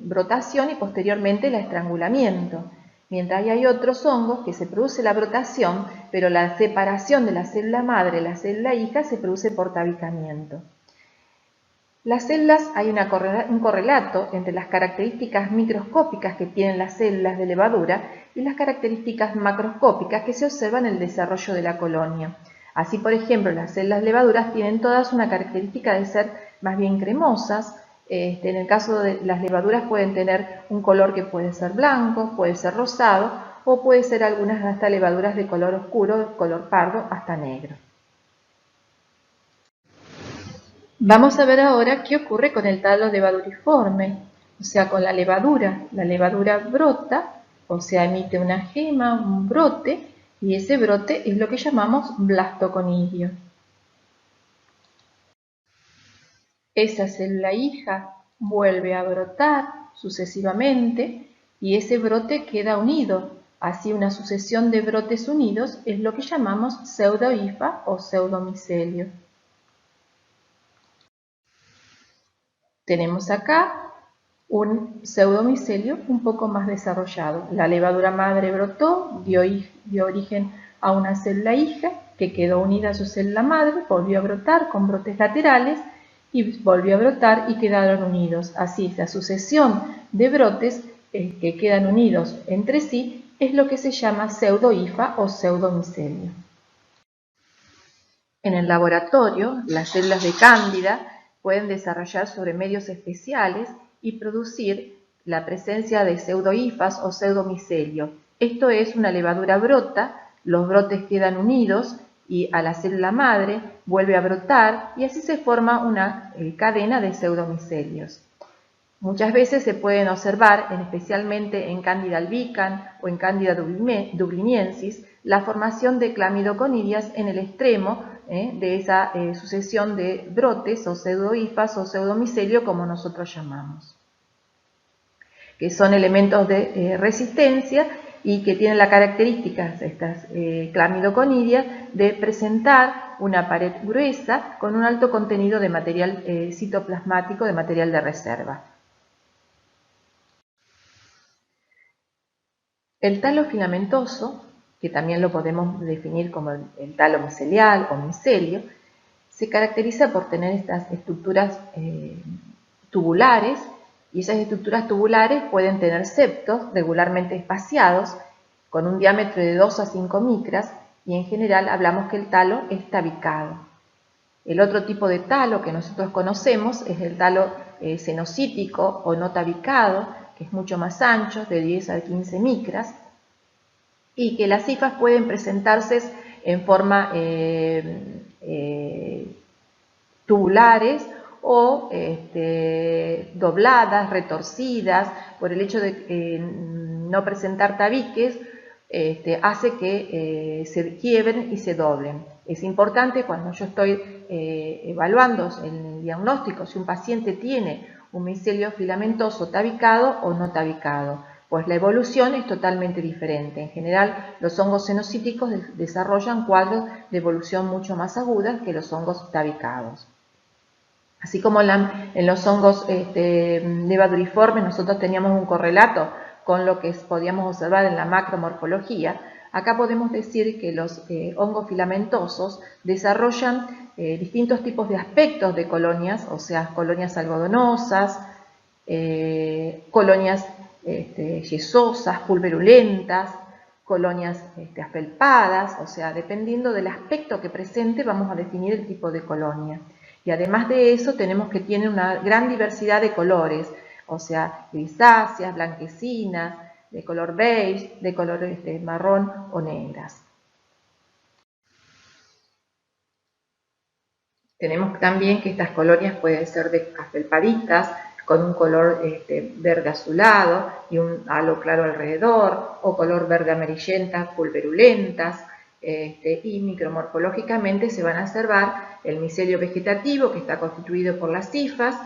brotación y posteriormente el estrangulamiento. Mientras hay otros hongos que se produce la brotación, pero la separación de la célula madre y la célula hija se produce por tabicamiento. Las células, hay un correlato entre las características microscópicas que tienen las células de levadura y las características macroscópicas que se observan en el desarrollo de la colonia. Así, por ejemplo, las células levaduras tienen todas una característica de ser más bien cremosas. En el caso de las levaduras pueden tener un color que puede ser blanco, puede ser rosado o puede ser algunas hasta levaduras de color oscuro, color pardo hasta negro. Vamos a ver ahora qué ocurre con el talo levaduriforme, o sea, con la levadura. La levadura brota, o sea, emite una gema, un brote, y ese brote es lo que llamamos blastoconidio. Esa célula hija vuelve a brotar sucesivamente y ese brote queda unido. Así, una sucesión de brotes unidos es lo que llamamos pseudohifa o pseudomicelio. Tenemos acá un pseudomicelio un poco más desarrollado. La levadura madre brotó, dio origen a una célula hija que quedó unida a su célula madre, volvió a brotar con brotes laterales y volvió a brotar y quedaron unidos. Así, la sucesión de brotes que quedan unidos entre sí es lo que se llama pseudohifa o pseudomicelio. En el laboratorio, las células de cándida pueden desarrollar sobre medios especiales y producir la presencia de pseudohifas o pseudomicelio. Esto es, una levadura brota, los brotes quedan unidos y a la célula madre vuelve a brotar y así se forma una cadena de pseudomicelios. Muchas veces se pueden observar, especialmente en Candida albicans o en Candida dubliniensis, la formación de clamidoconidias en el extremo de esa sucesión de brotes o pseudohifas o pseudomicelio, como nosotros llamamos, que son elementos de resistencia y que tienen la característica, estas clamidoconidias, de presentar una pared gruesa con un alto contenido de material citoplasmático, de material de reserva. El talo filamentoso, que también lo podemos definir como el talo micelial o micelio, se caracteriza por tener estas estructuras tubulares, y esas estructuras tubulares pueden tener septos regularmente espaciados con un diámetro de 2 a 5 micras, y en general hablamos que el talo es tabicado. El otro tipo de talo que nosotros conocemos es el talo cenocítico o no tabicado, que es mucho más ancho, de 10 a 15 micras, y que las hifas pueden presentarse en forma tubulares o dobladas, retorcidas. Por el hecho de no presentar tabiques, hace que se quiebren y se doblen. Es importante, cuando yo estoy evaluando en el diagnóstico si un paciente tiene un micelio filamentoso tabicado o no tabicado, pues la evolución es totalmente diferente. En general, los hongos cenocíticos desarrollan cuadros de evolución mucho más agudas que los hongos tabicados. Así como en los hongos levaduriformes nosotros teníamos un correlato con lo que podíamos observar en la macromorfología, acá podemos decir que los hongos filamentosos desarrollan distintos tipos de aspectos de colonias, o sea, colonias algodonosas, colonias yesosas, pulverulentas, colonias afelpadas, o sea, dependiendo del aspecto que presente vamos a definir el tipo de colonia. Y además de eso tenemos que tienen una gran diversidad de colores, o sea, grisáceas, blanquecinas, de color beige, de color marrón o negras. Tenemos también que estas colonias pueden ser de afelpaditas, con un color verde azulado y un halo claro alrededor, o color verde amarillenta, pulverulentas, y micromorfológicamente se van a observar el micelio vegetativo, que está constituido por las hifas,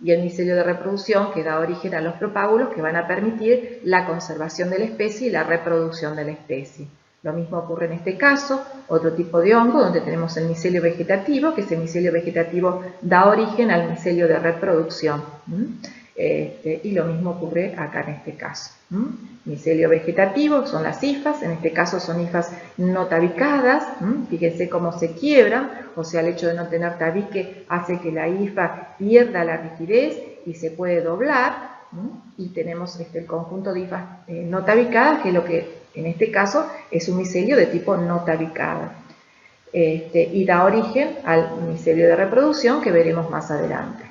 y el micelio de reproducción, que da origen a los propágulos, que van a permitir la conservación de la especie y la reproducción de la especie. Lo mismo ocurre en este caso, otro tipo de hongo, donde tenemos el micelio vegetativo, que ese micelio vegetativo da origen al micelio de reproducción. Y lo mismo ocurre acá en este caso. Micelio vegetativo son las hifas, en este caso son hifas no tabicadas. Fíjense cómo se quiebran, o sea, el hecho de no tener tabique hace que la hifa pierda la rigidez y se puede doblar. Y tenemos el conjunto de hifas no tabicadas, que es lo que en este caso es un micelio de tipo no tabicado. y da origen al micelio de reproducción que veremos más adelante.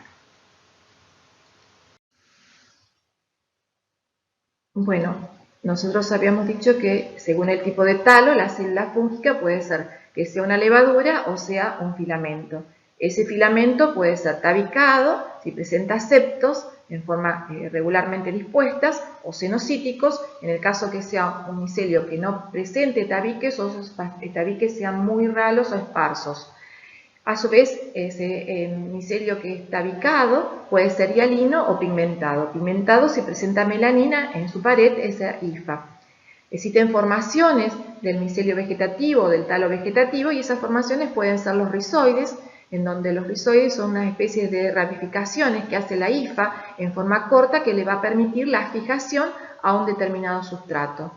Bueno, nosotros habíamos dicho que según el tipo de talo, la célula fúngica puede ser que sea una levadura o sea un filamento. Ese filamento puede ser tabicado, si presenta septos en forma regularmente dispuestas, o cenocíticos, en el caso que sea un micelio que no presente tabiques o esos tabiques sean muy ralos o esparsos. A su vez, ese micelio que es tabicado puede ser hialino o pigmentado. Pigmentado si presenta melanina en su pared, esa hifa. Existen formaciones del micelio vegetativo o del talo vegetativo y esas formaciones pueden ser los rizoides, en donde los rizoides son una especie de ramificaciones que hace la hifa en forma corta que le va a permitir la fijación a un determinado sustrato.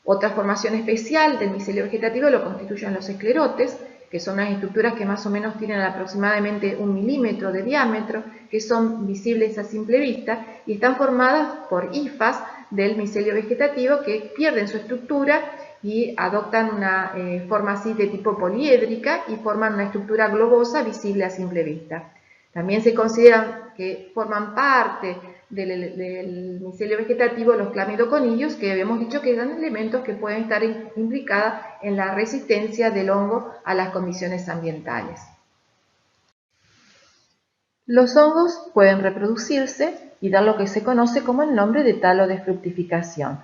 Otra formación especial del micelio vegetativo lo constituyen los esclerotes, que son unas estructuras que más o menos tienen aproximadamente 1 milímetro de diámetro, que son visibles a simple vista y están formadas por hifas del micelio vegetativo que pierden su estructura y adoptan una forma así de tipo poliédrica y forman una estructura globosa visible a simple vista. También se consideran que forman parte del micelio vegetativo los clamidoconillos, que habíamos dicho que eran elementos que pueden estar implicados en la resistencia del hongo a las condiciones ambientales. Los hongos pueden reproducirse y dar lo que se conoce como el nombre de talo de fructificación.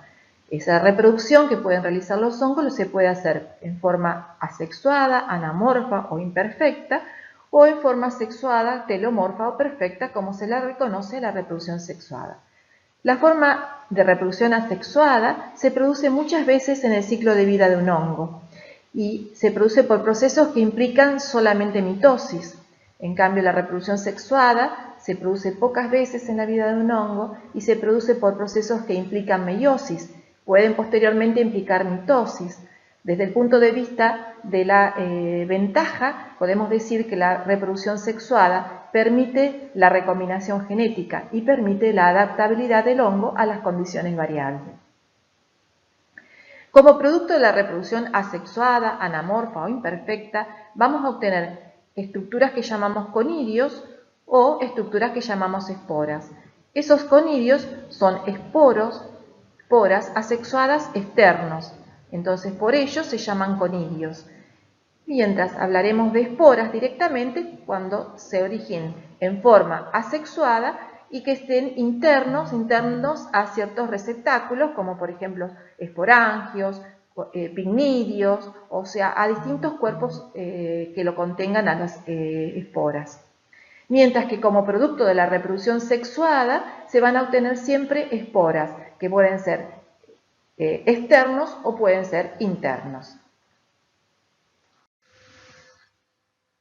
Esa reproducción que pueden realizar los hongos se puede hacer en forma asexuada, anamorfa o imperfecta, o en forma sexuada, telomorfa o perfecta, como se la reconoce la reproducción sexuada. La forma de reproducción asexuada se produce muchas veces en el ciclo de vida de un hongo y se produce por procesos que implican solamente mitosis. En cambio, la reproducción sexuada se produce pocas veces en la vida de un hongo y se produce por procesos que implican meiosis. Pueden posteriormente implicar mitosis. Desde el punto de vista de la ventaja, podemos decir que la reproducción sexuada permite la recombinación genética y permite la adaptabilidad del hongo a las condiciones variables. Como producto de la reproducción asexuada, anamorfa o imperfecta, vamos a obtener estructuras que llamamos conidios o estructuras que llamamos esporas. Esos conidios son esporas asexuadas externos. Entonces, por ello se llaman conidios. Mientras hablaremos de esporas directamente cuando se originen en forma asexuada y que estén internos a ciertos receptáculos, como por ejemplo esporangios, picnidios, o sea, a distintos cuerpos que lo contengan a las esporas. Mientras que como producto de la reproducción sexuada se van a obtener siempre esporas, que pueden ser externos o pueden ser internos.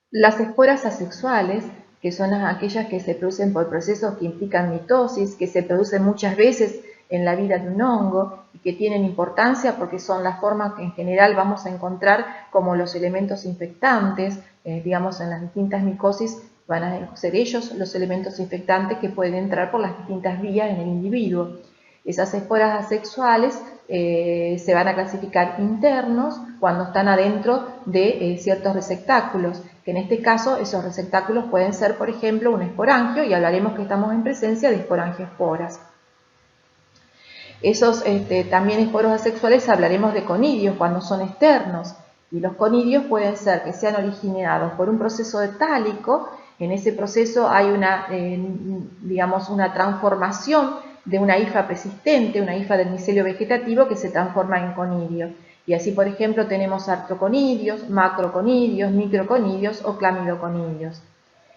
Las esporas asexuales, que son aquellas que se producen por procesos que implican mitosis, que se producen muchas veces en la vida de un hongo y que tienen importancia porque son las formas que en general vamos a encontrar como los elementos infectantes, digamos en las distintas micosis van a ser ellos los elementos infectantes que pueden entrar por las distintas vías en el individuo. Esas esporas asexuales se van a clasificar internos cuando están adentro de ciertos receptáculos, que en este caso esos receptáculos pueden ser, por ejemplo, un esporangio, y hablaremos que estamos en presencia de esporangioesporas. Esos también esporos asexuales hablaremos de conidios cuando son externos, y los conidios pueden ser que sean originados por un proceso de tálico. En ese proceso hay una transformación de una hifa persistente, una hifa del micelio vegetativo que se transforma en conidio. Y así, por ejemplo, tenemos artroconidios, macroconidios, microconidios o clamidoconidios.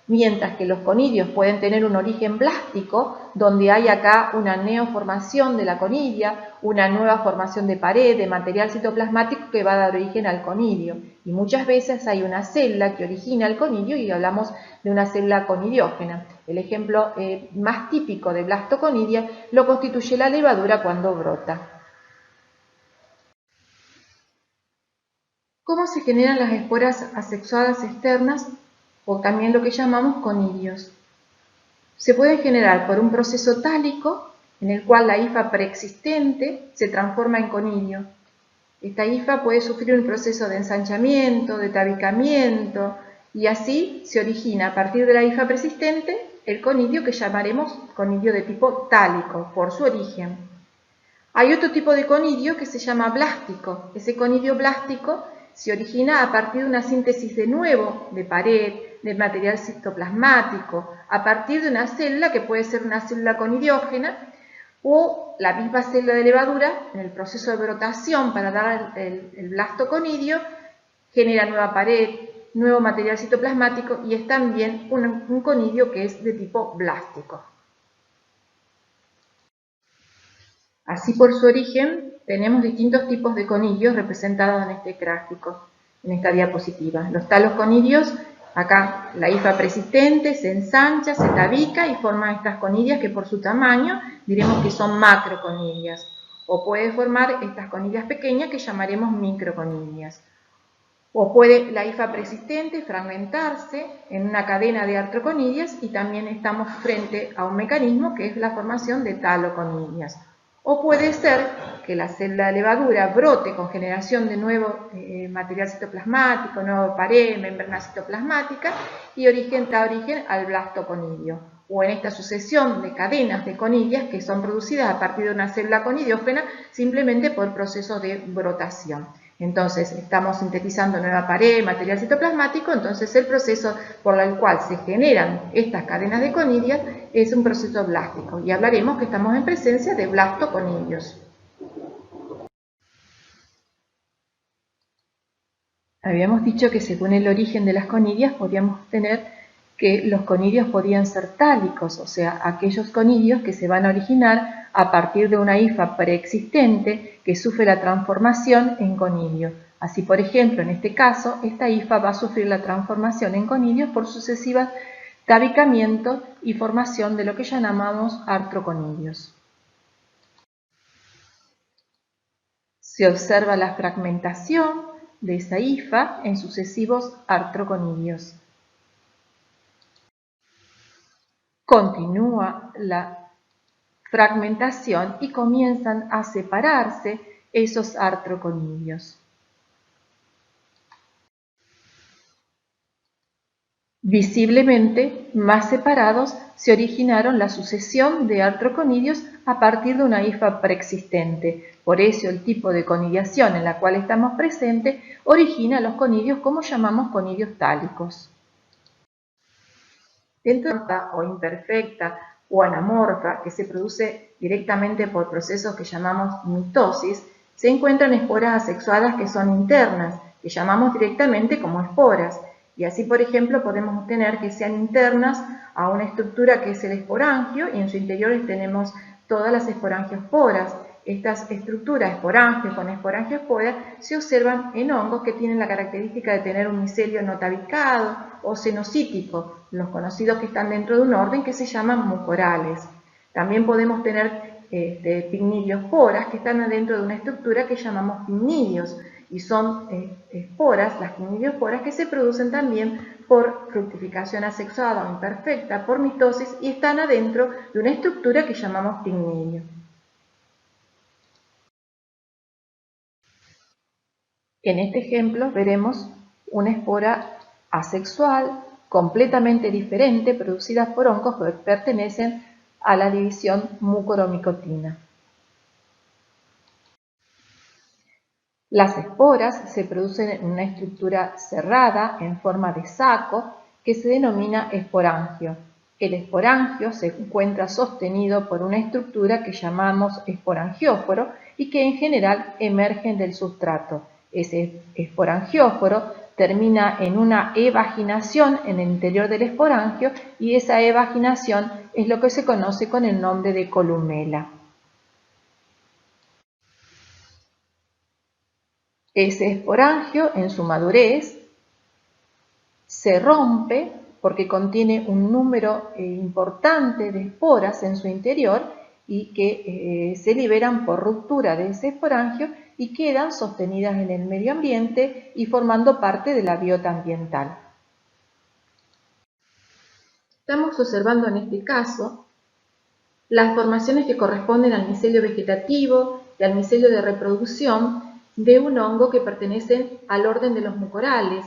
Mientras que los conidios pueden tener un origen blástico, donde hay acá una neoformación de la conidia, una nueva formación de pared, de material citoplasmático que va a dar origen al conidio. Y muchas veces hay una célula que origina el conidio y hablamos de una célula conidiógena. El ejemplo más típico de blastoconidia lo constituye la levadura cuando brota. ¿Cómo se generan las esporas asexuadas externas o también lo que llamamos conidios? Se pueden generar por un proceso tálico en el cual la hifa preexistente se transforma en conidio. Esta hifa puede sufrir un proceso de ensanchamiento, de tabicamiento, y así se origina a partir de la hifa persistente el conidio que llamaremos conidio de tipo tálico, por su origen. Hay otro tipo de conidio que se llama blástico. Ese conidio blástico se origina a partir de una síntesis de nuevo de pared, de material citoplasmático, a partir de una célula que puede ser una célula conidiógena o la misma célula de levadura en el proceso de brotación para dar el blastoconidio genera nueva pared, nuevo material citoplasmático y es también un conidio que es de tipo blástico. Así por su origen tenemos distintos tipos de conidios representados en este gráfico, en esta diapositiva. Los talos conidios, acá la hifa persistente se ensancha, se tabica y forma estas conidias que por su tamaño diremos que son macroconidias. O puede formar estas conidias pequeñas que llamaremos microconidias. O puede la hifa persistente fragmentarse en una cadena de artroconidias y también estamos frente a un mecanismo que es la formación de taloconidias. O puede ser que la célula de levadura brote con generación de nuevo material citoplasmático, nueva pared, membrana citoplasmática y da origen al blastoconidio. O en esta sucesión de cadenas de conidias que son producidas a partir de una célula conidiógena simplemente por procesos de brotación. Entonces, estamos sintetizando nueva pared, material citoplasmático, entonces el proceso por el cual se generan estas cadenas de conidias es un proceso blástico y hablaremos que estamos en presencia de blastoconidios. Habíamos dicho que según el origen de las conidias podíamos tener que los conidios podían ser tálicos, o sea, aquellos conidios que se van a originar a partir de una hifa preexistente que sufre la transformación en conidio. Así, por ejemplo, en este caso, esta hifa va a sufrir la transformación en conidios por sucesivas tabicamientos y formación de lo que llamamos artroconidios. Se observa la fragmentación de esa hifa en sucesivos artroconidios. Continúa la fragmentación y comienzan a separarse esos artroconidios. Visiblemente más separados se originaron la sucesión de artroconidios a partir de una hifa preexistente. Por eso el tipo de conidiación en la cual estamos presentes origina los conidios como llamamos conidios tálicos. Dentro de la o imperfecta o anamorfa, que se produce directamente por procesos que llamamos mitosis, se encuentran esporas asexuadas que son internas, que llamamos directamente como esporas. Y así, por ejemplo, podemos obtener que sean internas a una estructura que es el esporangio y en su interior tenemos todas las esporangiosporas. Estas estructuras esporangio con esporangiospora se observan en hongos que tienen la característica de tener un micelio no tabicado o cenocítico, los conocidos que están dentro de un orden que se llaman mucorales. También podemos tener picnidiosporas que están adentro de una estructura que llamamos picnidios y son esporas, las picnidiosporas, que se producen también por fructificación asexuada o imperfecta, por mitosis y están adentro de una estructura que llamamos picnidio. En este ejemplo veremos una espora asexual completamente diferente producida por hongos que pertenecen a la división mucoromicotina. Las esporas se producen en una estructura cerrada en forma de saco que se denomina esporangio. El esporangio se encuentra sostenido por una estructura que llamamos esporangióforo y que en general emergen del sustrato. Ese esporangióforo termina en una evaginación en el interior del esporangio y esa evaginación es lo que se conoce con el nombre de columela. Ese esporangio en su madurez se rompe porque contiene un número importante de esporas en su interior y que se liberan por ruptura de ese esporangio y quedan sostenidas en el medio ambiente y formando parte de la biota ambiental. Estamos observando en este caso las formaciones que corresponden al micelio vegetativo y al micelio de reproducción de un hongo que pertenece al orden de los mucorales.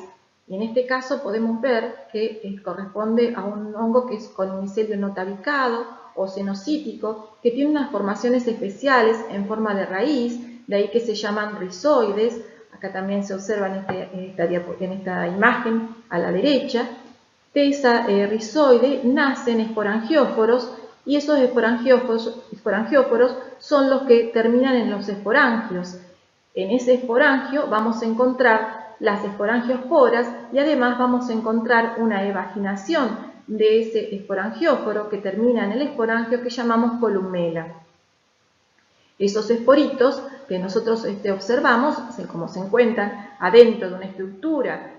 Y en este caso podemos ver que corresponde a un hongo que es con un micelio no tabicado o cenocítico, que tiene unas formaciones especiales en forma de raíz, de ahí que se llaman rizoides. Acá también se observa en esta imagen a la derecha. De esa rizoide nacen esporangióforos, y esos esporangióforos son los que terminan en los esporangios. En ese esporangio vamos a encontrar las esporangiosporas y además vamos a encontrar una evaginación de ese esporangióforo que termina en el esporangio, que llamamos columela. Esos esporitos que nosotros observamos, como se encuentran adentro de una estructura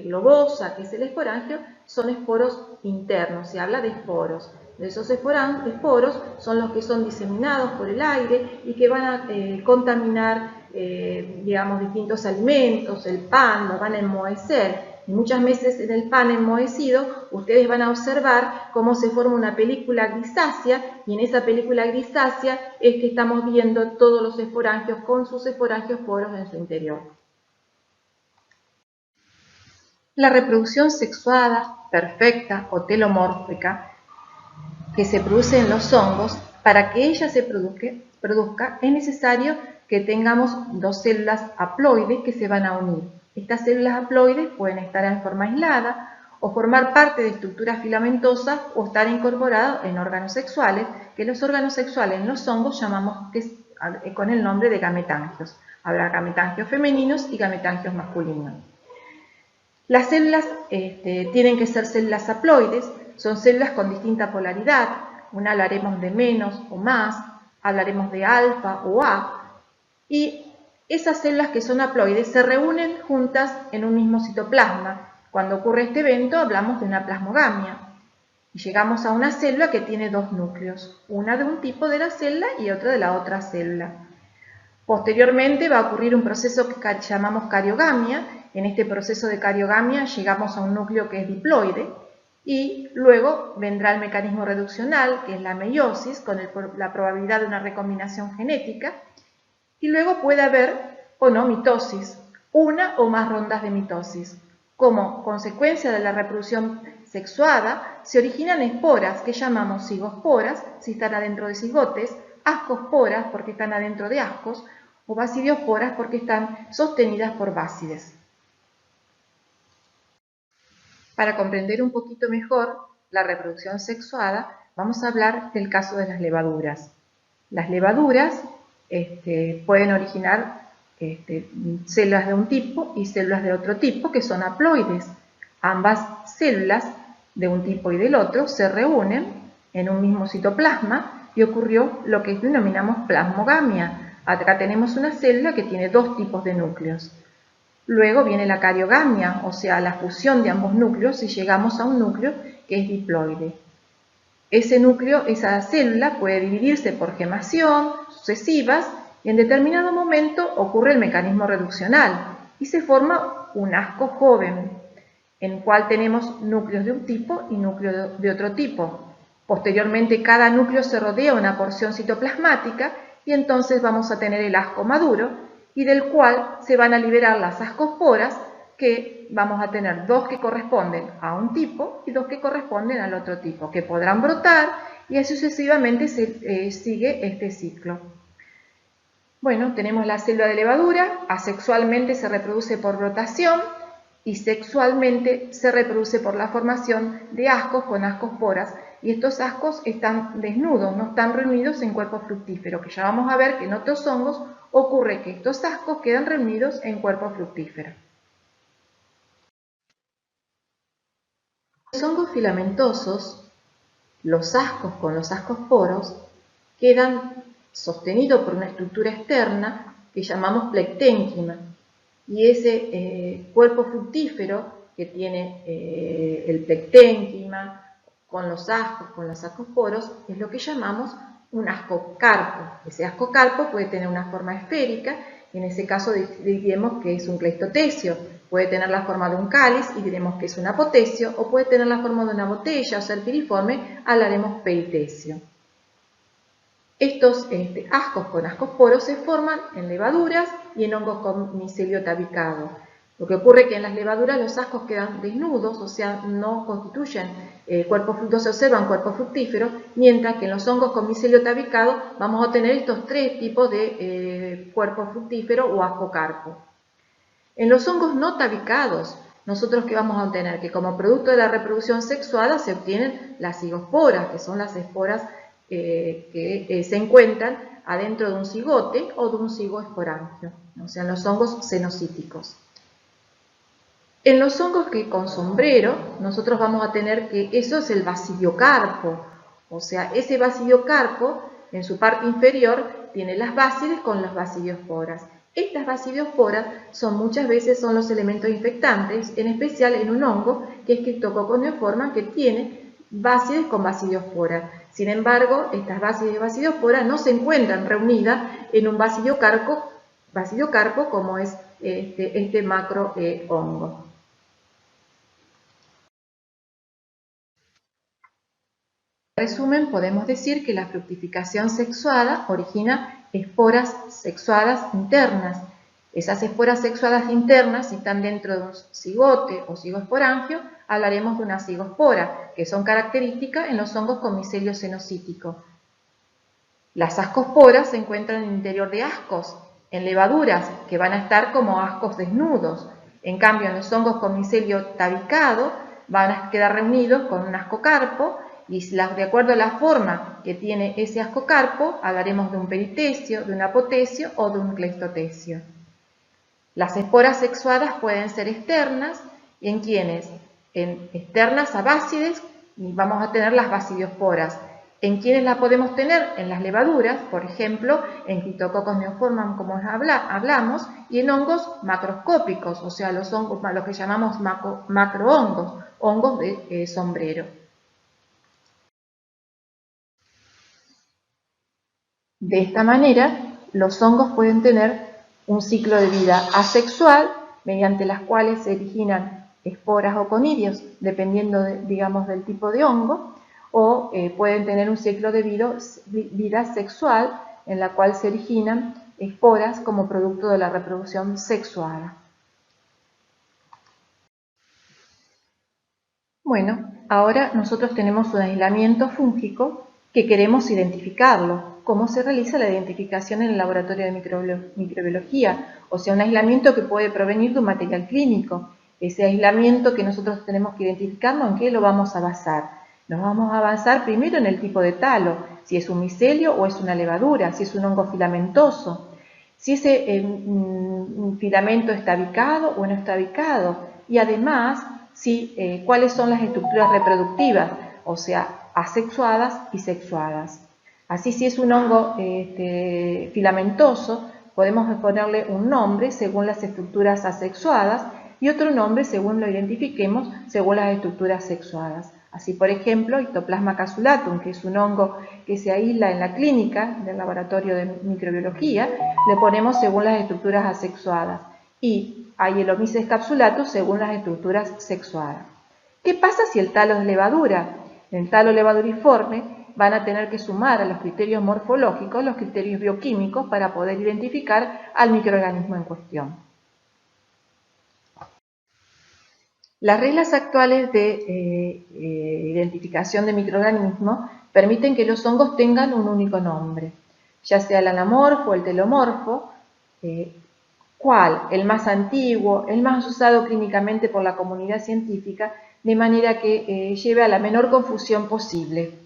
globosa que es el esporangio, son esporos internos, se habla de esporos. Esos esporos son los que son diseminados por el aire y que van a contaminar, digamos, distintos alimentos, el pan, lo van a enmohecer. Y muchas veces en el pan enmohecido ustedes van a observar cómo se forma una película grisácea, y en esa película grisácea es que estamos viendo todos los esporangios con sus esporangiosporos en su interior. La reproducción sexuada, perfecta o telomórfica que se produce en los hongos, para que ella se produzca es necesario que tengamos dos células haploides que se van a unir. Estas células haploides pueden estar en forma aislada o formar parte de estructuras filamentosas o estar incorporados en órganos sexuales, que los órganos sexuales en los hongos llamamos con el nombre de gametangios. Habrá gametangios femeninos y gametangios masculinos. Las células tienen que ser células haploides, son células con distinta polaridad. Una hablaremos de menos o más, hablaremos de alfa o A, y esas células que son haploides se reúnen juntas en un mismo citoplasma. Cuando ocurre este evento hablamos de una plasmogamia. Y llegamos a una célula que tiene dos núcleos, una de un tipo de la célula y otra de la otra célula. Posteriormente va a ocurrir un proceso que llamamos cariogamia. En este proceso de cariogamia llegamos a un núcleo que es diploide, y luego vendrá el mecanismo reduccional, que es la meiosis, con la probabilidad de una recombinación genética, y luego puede haber o no mitosis, una o más rondas de mitosis. Como consecuencia de la reproducción sexuada se originan esporas que llamamos cigosporas si están adentro de cigotes, ascosporas porque están adentro de ascos, o basidiosporas porque están sostenidas por básides. Para comprender un poquito mejor la reproducción sexuada, vamos a hablar del caso de las levaduras. Las levaduras pueden originar células de un tipo y células de otro tipo que son haploides. Ambas células de un tipo y del otro se reúnen en un mismo citoplasma y ocurrió lo que denominamos plasmogamia. Acá tenemos una célula que tiene dos tipos de núcleos. Luego viene la cariogamia, o sea, la fusión de ambos núcleos, y llegamos a un núcleo que es diploide. Ese núcleo, esa célula puede dividirse por gemación, sucesivas, y en determinado momento ocurre el mecanismo reduccional y se forma un asco joven, en el cual tenemos núcleos de un tipo y núcleos de otro tipo. Posteriormente, cada núcleo se rodea una porción citoplasmática y entonces vamos a tener el asco maduro, y del cual se van a liberar las ascosporas, que vamos a tener dos que corresponden a un tipo y dos que corresponden al otro tipo, que podrán brotar, y así sucesivamente sigue este ciclo. Bueno, tenemos la célula de levadura, asexualmente se reproduce por brotación y sexualmente se reproduce por la formación de ascos con ascosporas, y estos ascos están desnudos, no están reunidos en cuerpo fructífero, que ya vamos a ver que en otros hongos ocurre que estos ascos quedan reunidos en cuerpo fructífero. Los hongos filamentosos, los ascos con los ascosporos, quedan sostenidos por una estructura externa que llamamos plecténquima, y ese cuerpo fructífero que tiene el plecténquima con los ascos, con los ascosporos, es lo que llamamos un ascocarpo. Ese ascocarpo puede tener una forma esférica, y en ese caso diremos que es un cleistotecio. Puede tener la forma de un cáliz y diremos que es un apotecio, o puede tener la forma de una botella o ser piriforme, hablaremos peritecio. Estos ascos con ascosporos se forman en levaduras y en hongos con micelio tabicado. Lo que ocurre es que en las levaduras los ascos quedan desnudos, o sea, no constituyen cuerpos fructíferos, se observan cuerpos fructíferos, mientras que en los hongos con micelio tabicado vamos a tener estos tres tipos de cuerpos fructíferos o ascocarpo. En los hongos no tabicados, nosotros ¿qué vamos a obtener? Que como producto de la reproducción sexuada se obtienen las cigosporas, que son las esporas que se encuentran adentro de un cigote o de un cigoesporangio, o sea, en los hongos cenocíticos. En los hongos que con sombrero, nosotros vamos a tener que eso es el basidiocarpo, o sea, ese basidiocarpo en su parte inferior tiene las básides con las basidiosporas. Estas basidiosporas muchas veces son los elementos infectantes, en especial en un hongo que es Cryptococcus neoformans, que tiene básides con basidiosporas. Sin embargo, estas básides y basidiosporas no se encuentran reunidas en un basidiocarpo como es este macro hongo. En resumen, podemos decir que la fructificación sexuada origina esporas sexuadas internas. Esas esporas sexuadas internas, si están dentro de un cigote o cigoesporangio, hablaremos de una cigospora, que son características en los hongos con micelio cenocítico. Las ascosporas se encuentran en el interior de ascos, en levaduras, que van a estar como ascos desnudos. En cambio, en los hongos con micelio tabicado, van a quedar reunidos con un ascocarpo, y de acuerdo a la forma que tiene ese ascocarpo, hablaremos de un peritecio, de un apotecio o de un cleistotecio. Las esporas sexuadas pueden ser externas, y en quienes, externas a básides, y vamos a tener las basidiosporas. En quienes la podemos tener en las levaduras, por ejemplo, en Cryptococcus neoformans, como hablamos, y en hongos macroscópicos, o sea, los hongos, lo que llamamos macrohongos, hongos de sombrero. De esta manera, los hongos pueden tener un ciclo de vida asexual, mediante las cuales se originan esporas o conidios, dependiendo, digamos, del tipo de hongo, o pueden tener un ciclo de vida sexual, en la cual se originan esporas como producto de la reproducción sexuada. Bueno, ahora nosotros tenemos un aislamiento fúngico que queremos identificarlo. ¿Cómo se realiza la identificación en el laboratorio de microbiología? O sea, un aislamiento que puede provenir de un material clínico. Ese aislamiento que nosotros tenemos que identificarlo, ¿en qué lo vamos a basar? Nos vamos a basar primero en el tipo de talo, si es un micelio o es una levadura, si es un hongo filamentoso, si ese filamento está tabicado o no está tabicado, y además cuáles son las estructuras reproductivas, o sea, asexuadas y sexuadas. Así, si es un hongo filamentoso, podemos ponerle un nombre según las estructuras asexuadas y otro nombre según lo identifiquemos según las estructuras sexuadas. Así, por ejemplo, Ectoplasma cassulatum, que es un hongo que se aísla en la clínica del laboratorio de microbiología, le ponemos según las estructuras asexuadas. Y a Hyelomyces capsulatus según las estructuras sexuadas. ¿Qué pasa si el talo es levadura? En el talo levaduriforme van a tener que sumar a los criterios morfológicos los criterios bioquímicos para poder identificar al microorganismo en cuestión. Las reglas actuales de identificación de microorganismos permiten que los hongos tengan un único nombre, ya sea el anamorfo o el telomorfo. ¿Cuál? El más antiguo, el más usado clínicamente por la comunidad científica, de manera que lleve a la menor confusión posible.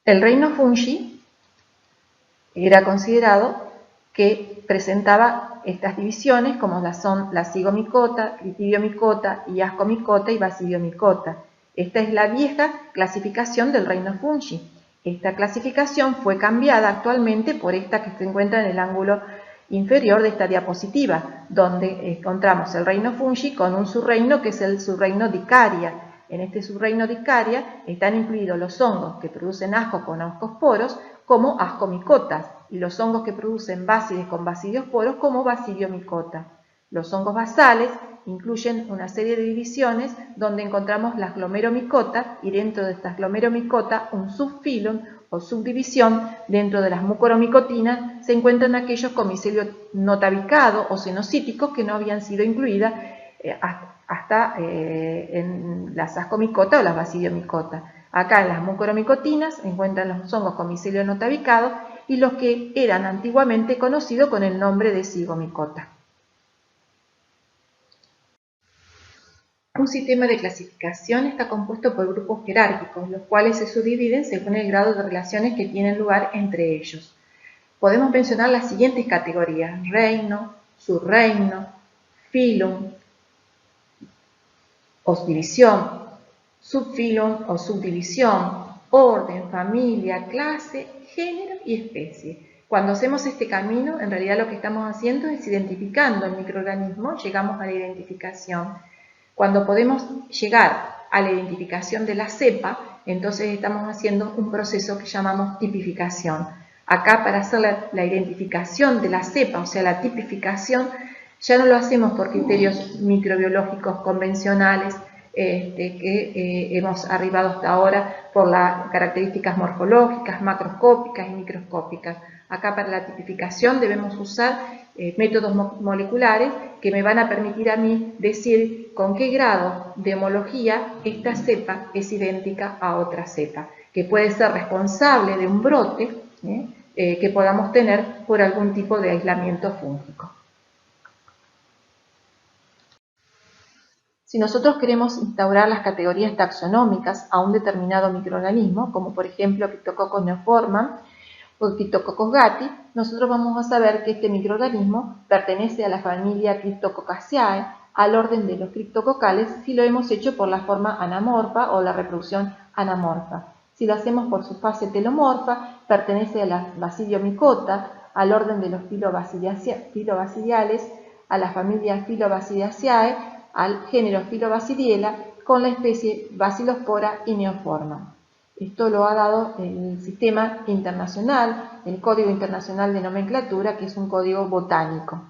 El reino fungi era considerado que presentaba estas divisiones, como son la zigomicota, critidiomicota, y ascomicota y basidiomicota. Esta es la vieja clasificación del reino fungi. Esta clasificación fue cambiada actualmente por esta que se encuentra en el ángulo inferior de esta diapositiva, donde encontramos el reino fungi con un subreino que es el subreino Dicaria. En este subreino Dicaria están incluidos los hongos que producen ascos con ascosporos como ascomicotas y los hongos que producen básides con basidiosporos como basidiomicota. Los hongos basales incluyen una serie de divisiones donde encontramos las glomeromicota y dentro de estas glomeromicota un subfilum o subdivisión. Dentro de las mucoromicotinas se encuentran aquellos con micelio no tabicado o cenocíticos que no habían sido incluidas hasta en las ascomicota o las basidiomicota. Acá en las mucoromicotinas se encuentran los hongos con micelio no tabicado y los que eran antiguamente conocidos con el nombre de zigomicota. Un sistema de clasificación está compuesto por grupos jerárquicos, los cuales se subdividen según el grado de relaciones que tienen lugar entre ellos. Podemos mencionar las siguientes categorías: reino, subreino, filum o división, subfilum o subdivisión, orden, familia, clase, género y especie. Cuando hacemos este camino, en realidad lo que estamos haciendo es identificando el microorganismo, llegamos a la identificación. Cuando podemos llegar a la identificación de la cepa, entonces estamos haciendo un proceso que llamamos tipificación. Acá, para hacer la identificación de la cepa, o sea, la tipificación, ya no lo hacemos por criterios microbiológicos convencionales que hemos arribado hasta ahora por las características morfológicas, macroscópicas y microscópicas. Acá, para la tipificación, debemos usar métodos moleculares que me van a permitir a mí decir con qué grado de homología esta cepa es idéntica a otra cepa, que puede ser responsable de un brote que podamos tener por algún tipo de aislamiento fúngico. Si nosotros queremos instaurar las categorías taxonómicas a un determinado microorganismo, como por ejemplo Cryptococcus neoformans o Cryptococcus gattii, nosotros vamos a saber que este microorganismo pertenece a la familia Cryptococcaceae, al orden de los criptococales, si lo hemos hecho por la forma anamorfa o la reproducción anamorfa. Si lo hacemos por su fase telomorfa, pertenece a la Basidiomycota, al orden de los filobasidiales, a la familia Filobasidiaceae, al género Filobasidiela, con la especie Basilospora y Neoforma. Esto lo ha dado el sistema internacional, el Código Internacional de Nomenclatura, que es un código botánico.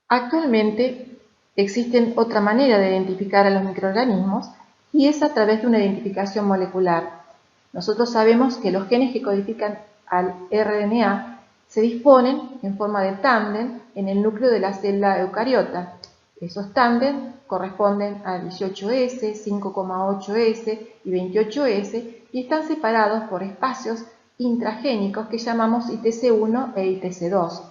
Actualmente existe otra manera de identificar a los microorganismos y es a través de una identificación molecular. Nosotros sabemos que los genes que codifican al RNA se disponen en forma de tándem en el núcleo de la célula eucariota. Esos tándem corresponden a 18S, 5,8S y 28S y están separados por espacios intragénicos que llamamos ITC1 e ITC2.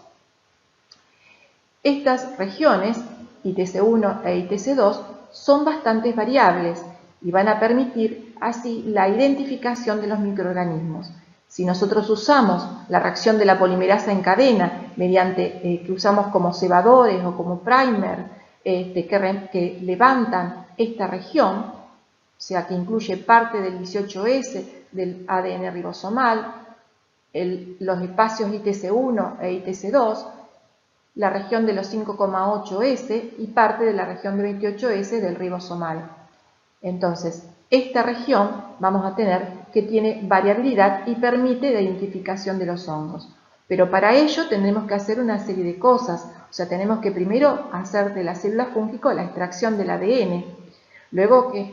Estas regiones, ITC1 e ITC2, son bastante variables y van a permitir así la identificación de los microorganismos. Si nosotros usamos la reacción de la polimerasa en cadena, mediante que usamos como cebadores o como primer, que levantan esta región, o sea que incluye parte del 18S del ADN ribosomal, los espacios ITC1 e ITC2, la región de los 5,8S y parte de la región de 28S del ribosomal. Entonces, esta región vamos a tener que tiene variabilidad y permite la identificación de los hongos. Pero para ello tendremos que hacer una serie de cosas. O sea, tenemos que primero hacer de la célula fúngica la extracción del ADN. Luego que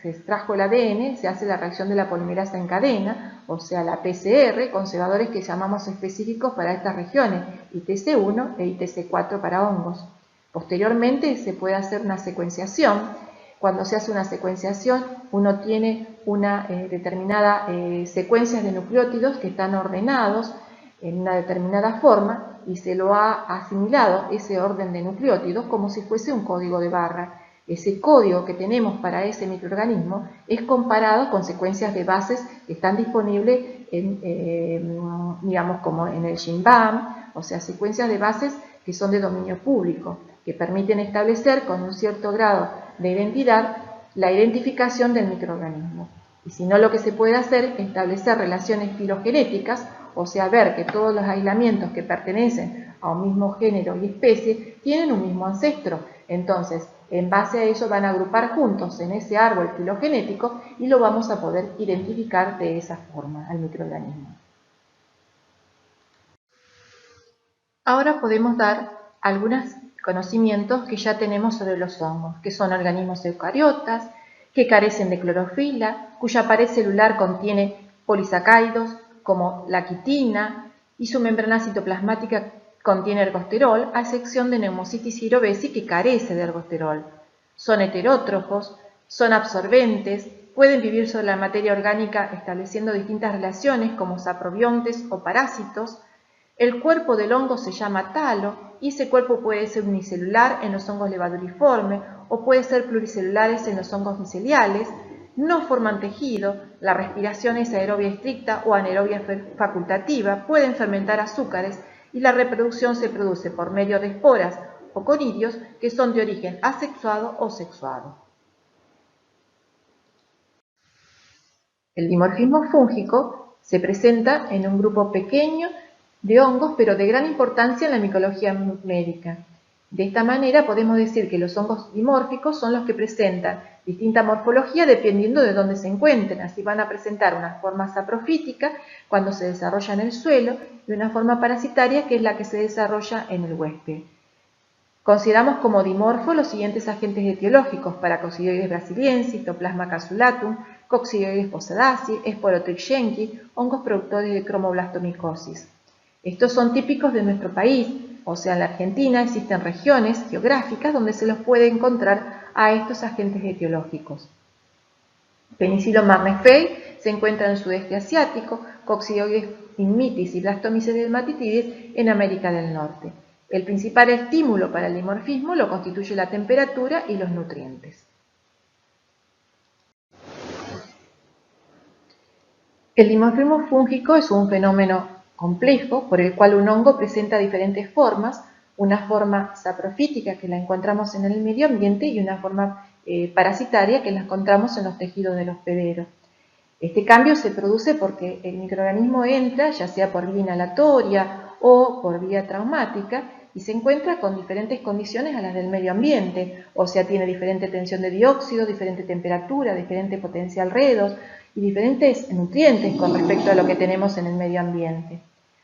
se extrajo el ADN, se hace la reacción de la polimerasa en cadena, o sea, la PCR, con cebadores que llamamos específicos para estas regiones, ITC1 e ITC4 para hongos. Posteriormente se puede hacer una secuenciación. Cuando se hace una secuenciación, uno tiene una determinada secuencia de nucleótidos que están ordenados en una determinada forma y se lo ha asimilado ese orden de nucleótidos como si fuese un código de barra. Ese código que tenemos para ese microorganismo es comparado con secuencias de bases que están disponibles digamos como en el GenBank, o sea, secuencias de bases que son de dominio público, que permiten establecer con un cierto grado de identidad la identificación del microorganismo. Y si no, lo que se puede hacer es establecer relaciones filogenéticas, o sea, ver que todos los aislamientos que pertenecen a un mismo género y especie tienen un mismo ancestro. Entonces, en base a ello van a agrupar juntos en ese árbol filogenético y lo vamos a poder identificar de esa forma al microorganismo. Ahora podemos dar algunos conocimientos que ya tenemos sobre los hongos, que son organismos eucariotas, que carecen de clorofila, cuya pared celular contiene polisacáridos como la quitina y su membrana citoplasmática contiene ergosterol, a excepción de Pneumocystis cerevisiae que carece de ergosterol. Son heterótrofos, son absorbentes, pueden vivir sobre la materia orgánica estableciendo distintas relaciones como saprobiontes o parásitos. El cuerpo del hongo se llama talo y ese cuerpo puede ser unicelular en los hongos levaduriformes o puede ser pluricelulares en los hongos miceliales. No forman tejido, la respiración es aerobia estricta o anaerobia facultativa, pueden fermentar azúcares y la reproducción se produce por medio de esporas o conidios que son de origen asexuado o sexuado. El dimorfismo fúngico se presenta en un grupo pequeño de hongos, pero de gran importancia en la micología médica. De esta manera podemos decir que los hongos dimórficos son los que presentan distinta morfología dependiendo de dónde se encuentren. Así van a presentar una forma saprofítica cuando se desarrolla en el suelo y una forma parasitaria que es la que se desarrolla en el huésped. Consideramos como dimorfos los siguientes agentes etiológicos: Paracoccidioides brasiliensis, Citoplasma casulum, Coccidioides posadaceae, Sporotrix hongos productores de cromoblastomicosis. Estos son típicos de nuestro país, o sea, en la Argentina existen regiones geográficas donde se los puede encontrar a estos agentes etiológicos. Penicillium marneferi se encuentra en el sudeste asiático, Coccidioides inmitis y Blastomyces dermatitidis en América del Norte. El principal estímulo para el dimorfismo lo constituye la temperatura y los nutrientes. El dimorfismo fúngico es un fenómeno complejo por el cual un hongo presenta diferentes formas, una forma saprofítica que la encontramos en el medio ambiente y una forma parasitaria que la encontramos en los tejidos del hospedero. Este cambio se produce porque el microorganismo entra, ya sea por vía inhalatoria o por vía traumática, y se encuentra con diferentes condiciones a las del medio ambiente, o sea, tiene diferente tensión de dióxido, diferente temperatura, diferente potencial redox y diferentes nutrientes con respecto a lo que tenemos en el medio ambiente.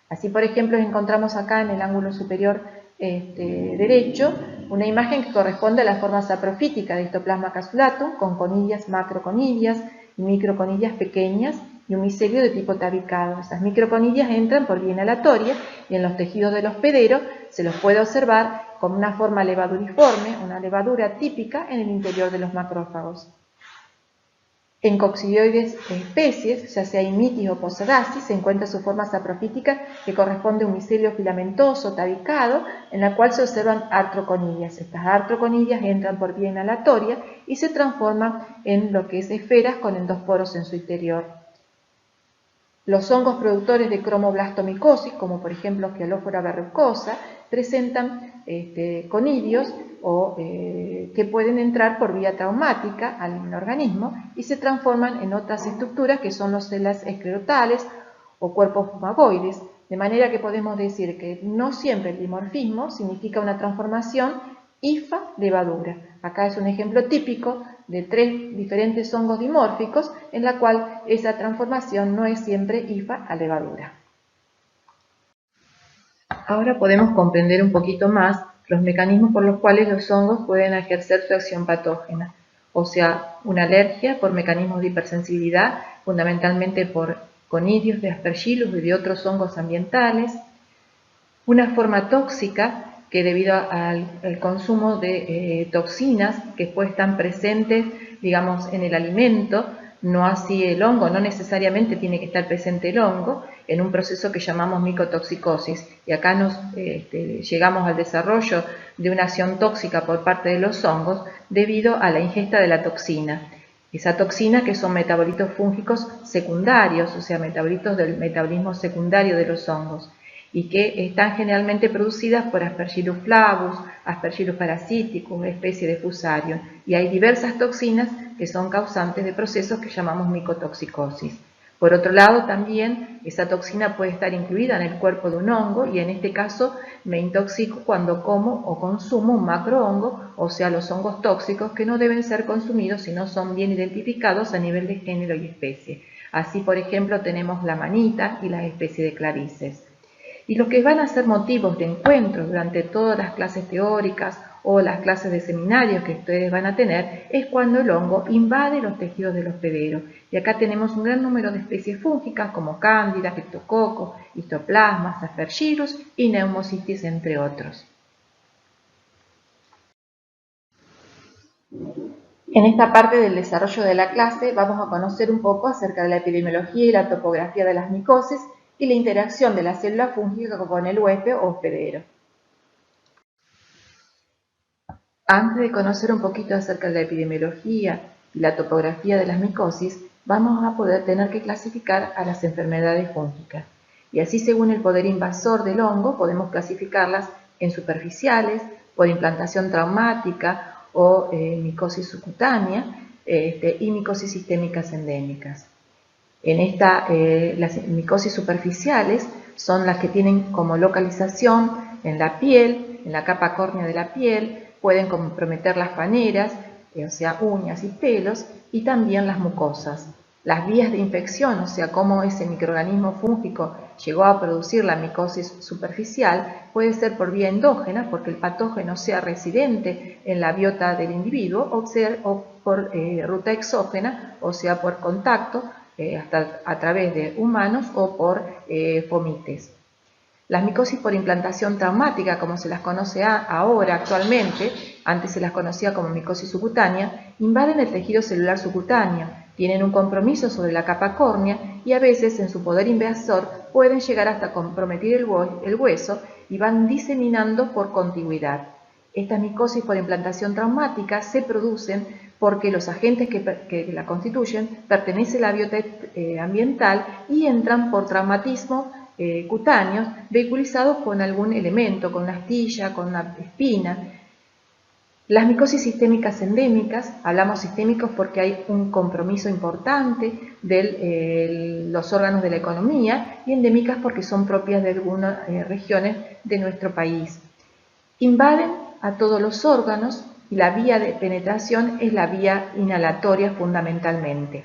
Así, por ejemplo, encontramos acá en el ángulo superior derecho una imagen que corresponde a la forma saprofítica de Histoplasma casulum, con conillas, macroconillas y microconillas pequeñas y un micelio de tipo tabicado. Esas microconillas entran por vía inhalatoria y en los tejidos del hospedero se los puede observar con una forma levaduriforme, una levadura típica en el interior de los macrófagos. En coccidioides especies, ya sea Immitis o Posadaceae, se encuentra su forma saprofítica que corresponde a un micelio filamentoso tabicado en la cual se observan artroconillas. Estas artroconillas entran por vía inhalatoria y se transforman en lo que es esferas con endosporos en su interior. Los hongos productores de cromoblastomicosis, como por ejemplo Scialophora verrucosa, presentan conidios que pueden entrar por vía traumática al organismo y se transforman en otras estructuras que son las células esclerotales o cuerpos fumagoides, de manera que podemos decir que no siempre el dimorfismo significa una transformación hifa-levadura. Acá es un ejemplo típico de 3 diferentes hongos dimórficos en la cual esa transformación no es siempre hifa a levadura. Ahora podemos comprender un poquito más los mecanismos por los cuales los hongos pueden ejercer su acción patógena, o sea, una alergia por mecanismos de hipersensibilidad, fundamentalmente por conidios de Aspergillus y de otros hongos ambientales, una forma tóxica que debido al consumo de toxinas que después están presentes, digamos, en el alimento, no así el hongo, no necesariamente tiene que estar presente el hongo, en un proceso que llamamos micotoxicosis. Y acá llegamos al desarrollo de una acción tóxica por parte de los hongos debido a la ingesta de la toxina. Esa toxina que son metabolitos fúngicos secundarios, o sea, metabolitos del metabolismo secundario de los hongos, y que están generalmente producidas por Aspergillus flavus, Aspergillus parasiticus, especie de Fusarium, y hay diversas toxinas que son causantes de procesos que llamamos micotoxicosis. Por otro lado, también esa toxina puede estar incluida en el cuerpo de un hongo y en este caso me intoxico cuando como o consumo un macrohongo, o sea, los hongos tóxicos que no deben ser consumidos si no son bien identificados a nivel de género y especie. Así, por ejemplo, tenemos la manita y la especie de Clarices. Y los que van a ser motivos de encuentro durante todas las clases teóricas o las clases de seminarios que ustedes van a tener es cuando el hongo invade los tejidos del hospedero. Y acá tenemos un gran número de especies fúngicas como cándida, criptococcus, histoplasmas, aspergillus y pneumocystis, entre otros. En esta parte del desarrollo de la clase vamos a conocer un poco acerca de la epidemiología y la topografía de las micosis y la interacción de la célula fúngica con el huésped o hospedero. Antes de conocer un poquito acerca de la epidemiología y la topografía de las micosis, vamos a poder tener que clasificar a las enfermedades fúngicas. Y así, según el poder invasor del hongo, podemos clasificarlas en superficiales, por implantación traumática o micosis subcutánea y micosis sistémicas endémicas. Las micosis superficiales son las que tienen como localización en la piel, en la capa córnea de la piel, pueden comprometer las paneras, o sea, uñas y pelos, y también las mucosas. Las vías de infección, o sea, cómo ese microorganismo fúngico llegó a producir la micosis superficial, puede ser por vía endógena, porque el patógeno sea residente en la biota del individuo, o por ruta exógena, o sea, por contacto, hasta a través de humanos o por fomites. Las micosis por implantación traumática, como se las conoce ahora actualmente, antes se las conocía como micosis subcutánea, invaden el tejido celular subcutáneo, tienen un compromiso sobre la capa córnea y a veces en su poder invasor pueden llegar hasta comprometer el hueso y van diseminando por contigüidad. Estas micosis por implantación traumática se producen porque los agentes que la constituyen pertenecen a la biota ambiental y entran por traumatismo cutáneos vehiculizados con algún elemento, con una astilla, con una espina. Las micosis sistémicas endémicas, hablamos sistémicos porque hay un compromiso importante de los órganos de la economía, y endémicas porque son propias de algunas regiones de nuestro país. Invaden a todos los órganos y la vía de penetración es la vía inhalatoria fundamentalmente.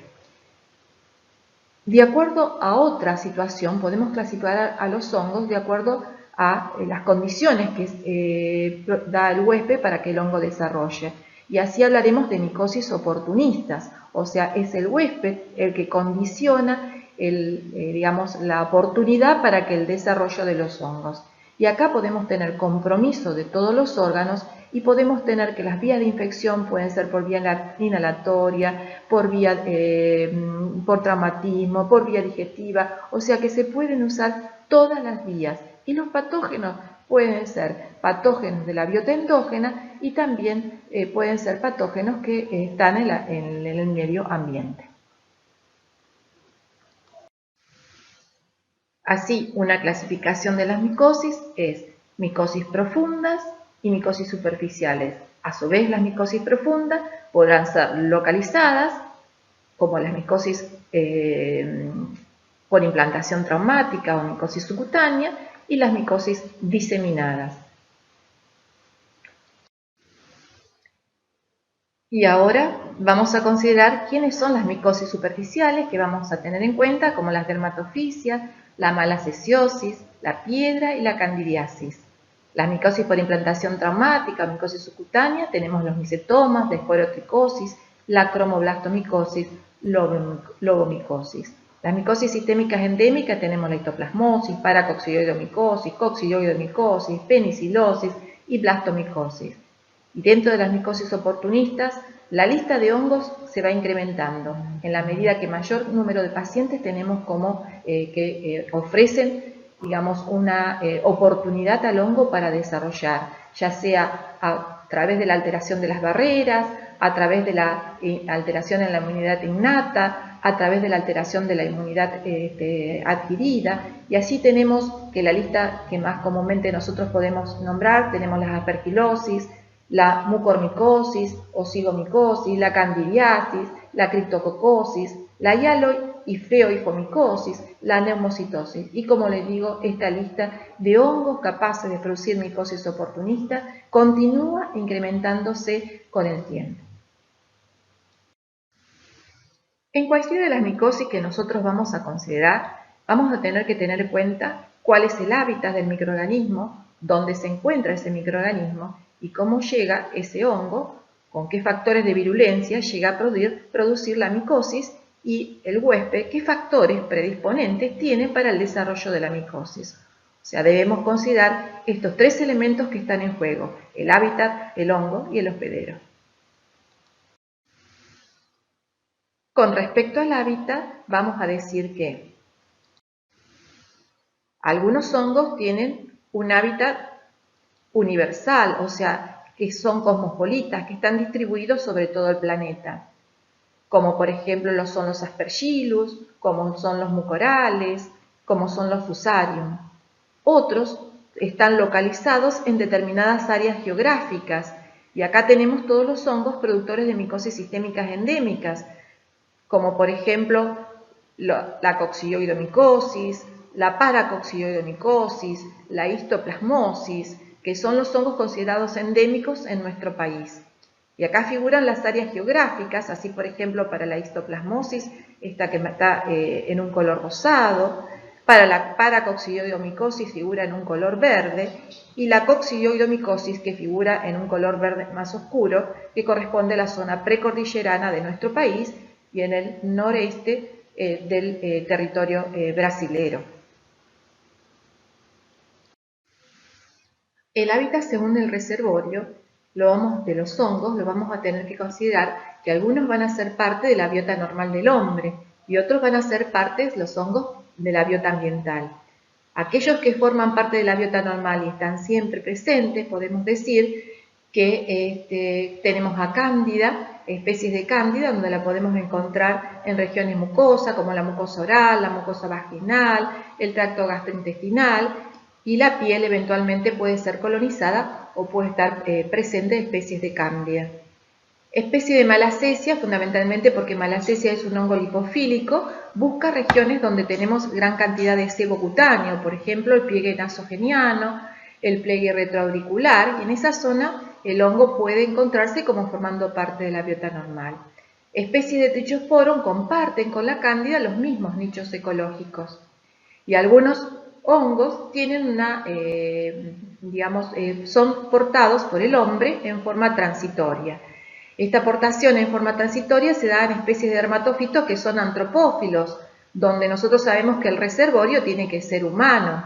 De acuerdo a otra situación, podemos clasificar a los hongos de acuerdo a las condiciones que da el huésped para que el hongo desarrolle. Y así hablaremos de micosis oportunistas, o sea, es el huésped el que condiciona la oportunidad para que el desarrollo de los hongos. Y acá podemos tener compromiso de todos los órganos y podemos tener que las vías de infección pueden ser por vía inhalatoria, por traumatismo, por vía digestiva, o sea que se pueden usar todas las vías. Y los patógenos pueden ser patógenos de la biota endógena y también pueden ser patógenos que están en el medio ambiente. Así, una clasificación de las micosis es micosis profundas y micosis superficiales. A su vez, las micosis profundas podrán ser localizadas, como las micosis por implantación traumática o micosis subcutánea, y las micosis diseminadas. Y ahora vamos a considerar quiénes son las micosis superficiales que vamos a tener en cuenta, como las dermatofisias, la malacesiosis, la piedra y la candidiasis. Las micosis por implantación traumática o micosis subcutánea tenemos los micetomas, la esporotricosis, la cromoblastomicosis, lobomicosis. Las micosis sistémicas endémicas tenemos la histoplasmosis, paracoccidioidomicosis, coccidioidomicosis, penicilosis y blastomicosis. Y dentro de las micosis oportunistas, la lista de hongos se va incrementando en la medida que mayor número de pacientes tenemos que ofrecen, digamos, una oportunidad al hongo para desarrollar, ya sea a través de la alteración de las barreras, a través de la alteración en la inmunidad innata, a través de la alteración de la inmunidad adquirida, y así tenemos que la lista que más comúnmente nosotros podemos nombrar, tenemos las aspergilosis, la mucormicosis, osigomicosis, la candidiasis, la criptococosis, la hialo- y feohifomicosis, la neumocitosis. Y como les digo, esta lista de hongos capaces de producir micosis oportunista continúa incrementándose con el tiempo. En cualquiera de las micosis que nosotros vamos a considerar, vamos a tener que tener en cuenta cuál es el hábitat del microorganismo, dónde se encuentra ese microorganismo y cómo llega ese hongo, con qué factores de virulencia llega a producir la micosis y el huésped qué factores predisponentes tiene para el desarrollo de la micosis. O sea, debemos considerar estos tres elementos que están en juego: el hábitat, el hongo y el hospedero. Con respecto al hábitat, vamos a decir que algunos hongos tienen un hábitat universal, o sea, que son cosmopolitas, que están distribuidos sobre todo el planeta, como por ejemplo son los Aspergillus, como son los mucorales, como son los Fusarium. Otros están localizados en determinadas áreas geográficas, y acá tenemos todos los hongos productores de micosis sistémicas endémicas, como por ejemplo la coccidioidomicosis, la paracoccidioidomicosis, la histoplasmosis, que son los hongos considerados endémicos en nuestro país. Y acá figuran las áreas geográficas, así por ejemplo para la histoplasmosis, esta que está en un color rosado, para la paracoccidioidomicosis figura en un color verde, y la coccidioidomicosis que figura en un color verde más oscuro, que corresponde a la zona precordillerana de nuestro país y en el noreste del territorio brasilero. El hábitat según el reservorio de los hongos lo vamos a tener que considerar que algunos van a ser parte de la biota normal del hombre y otros van a ser parte, los hongos, de la biota ambiental. Aquellos que forman parte de la biota normal y están siempre presentes, podemos decir que tenemos a Cándida, especies de Cándida, donde la podemos encontrar en regiones mucosas, como la mucosa oral, la mucosa vaginal, el tracto gastrointestinal, y la piel eventualmente puede ser colonizada o puede estar presente especies de Cándida. Especie de Malassezia, fundamentalmente porque Malassezia es un hongo lipofílico, busca regiones donde tenemos gran cantidad de sebo cutáneo, por ejemplo el pliegue nasogeniano, el pliegue retroauricular, y en esa zona el hongo puede encontrarse como formando parte de la biota normal. Especies de Trichosporum comparten con la cándida los mismos nichos ecológicos. Y algunos hongos tienen son portados por el hombre en forma transitoria. Esta aportación en forma transitoria se da en especies de dermatófitos que son antropófilos, donde nosotros sabemos que el reservorio tiene que ser humano,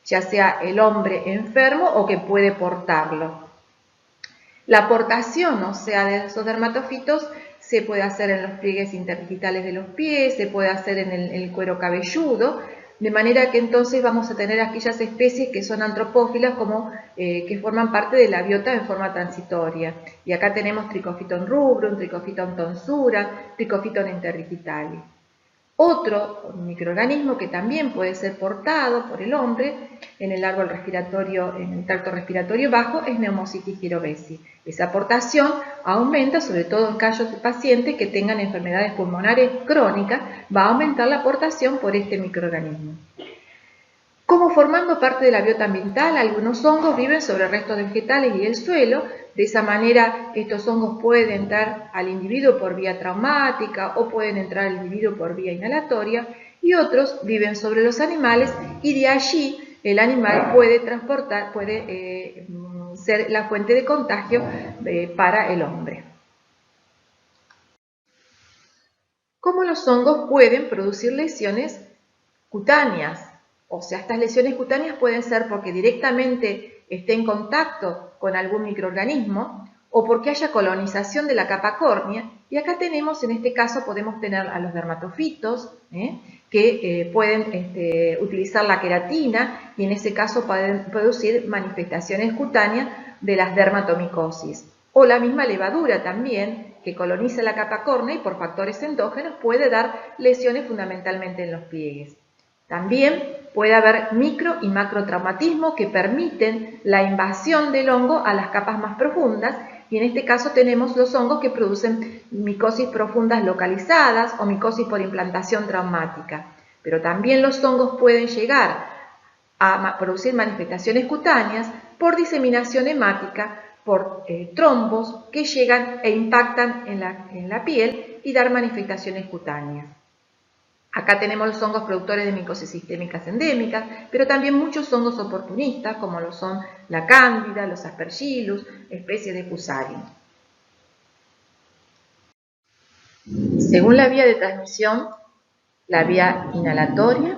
ya sea el hombre enfermo o que puede portarlo. La aportación, o sea, de esos dermatófitos se puede hacer en los pliegues interdigitales de los pies, se puede hacer en el cuero cabelludo, de manera que entonces vamos a tener aquellas especies que son antropófilas como que forman parte de la biota en forma transitoria. Y acá tenemos Trichophyton rubrum, Trichophyton tonsura, Trichophyton interdigitalis. Otro microorganismo que también puede ser portado por el hombre en el árbol respiratorio, en el tracto respiratorio bajo, es Pneumocystis jirovesi. Esa aportación aumenta, sobre todo en casos de pacientes que tengan enfermedades pulmonares crónicas, va a aumentar la aportación por este microorganismo. Como formando parte de la biota ambiental, algunos hongos viven sobre restos vegetales y el suelo. De esa manera, estos hongos pueden entrar al individuo por vía traumática o pueden entrar al individuo por vía inhalatoria, y otros viven sobre los animales y de allí el animal puede ser la fuente de contagio para el hombre. ¿Cómo los hongos pueden producir lesiones cutáneas? O sea, estas lesiones cutáneas pueden ser porque directamente esté en contacto con algún microorganismo o porque haya colonización de la capa córnea. Y acá tenemos, en este caso, podemos tener a los dermatofitos que pueden utilizar la queratina y en ese caso pueden producir manifestaciones cutáneas de las dermatomicosis. O la misma levadura también, que coloniza la capa córnea y por factores endógenos puede dar lesiones fundamentalmente en los pliegues. También puede haber micro y macrotraumatismo que permiten la invasión del hongo a las capas más profundas, y en este caso tenemos los hongos que producen micosis profundas localizadas o micosis por implantación traumática. Pero también los hongos pueden llegar a producir manifestaciones cutáneas por diseminación hemática, por trombos que llegan e impactan en la piel y dar manifestaciones cutáneas. Acá tenemos los hongos productores de micosis sistémicas endémicas, pero también muchos hongos oportunistas, como lo son la cándida, los aspergillus, especies de fusarium. Según la vía de transmisión, la vía inhalatoria,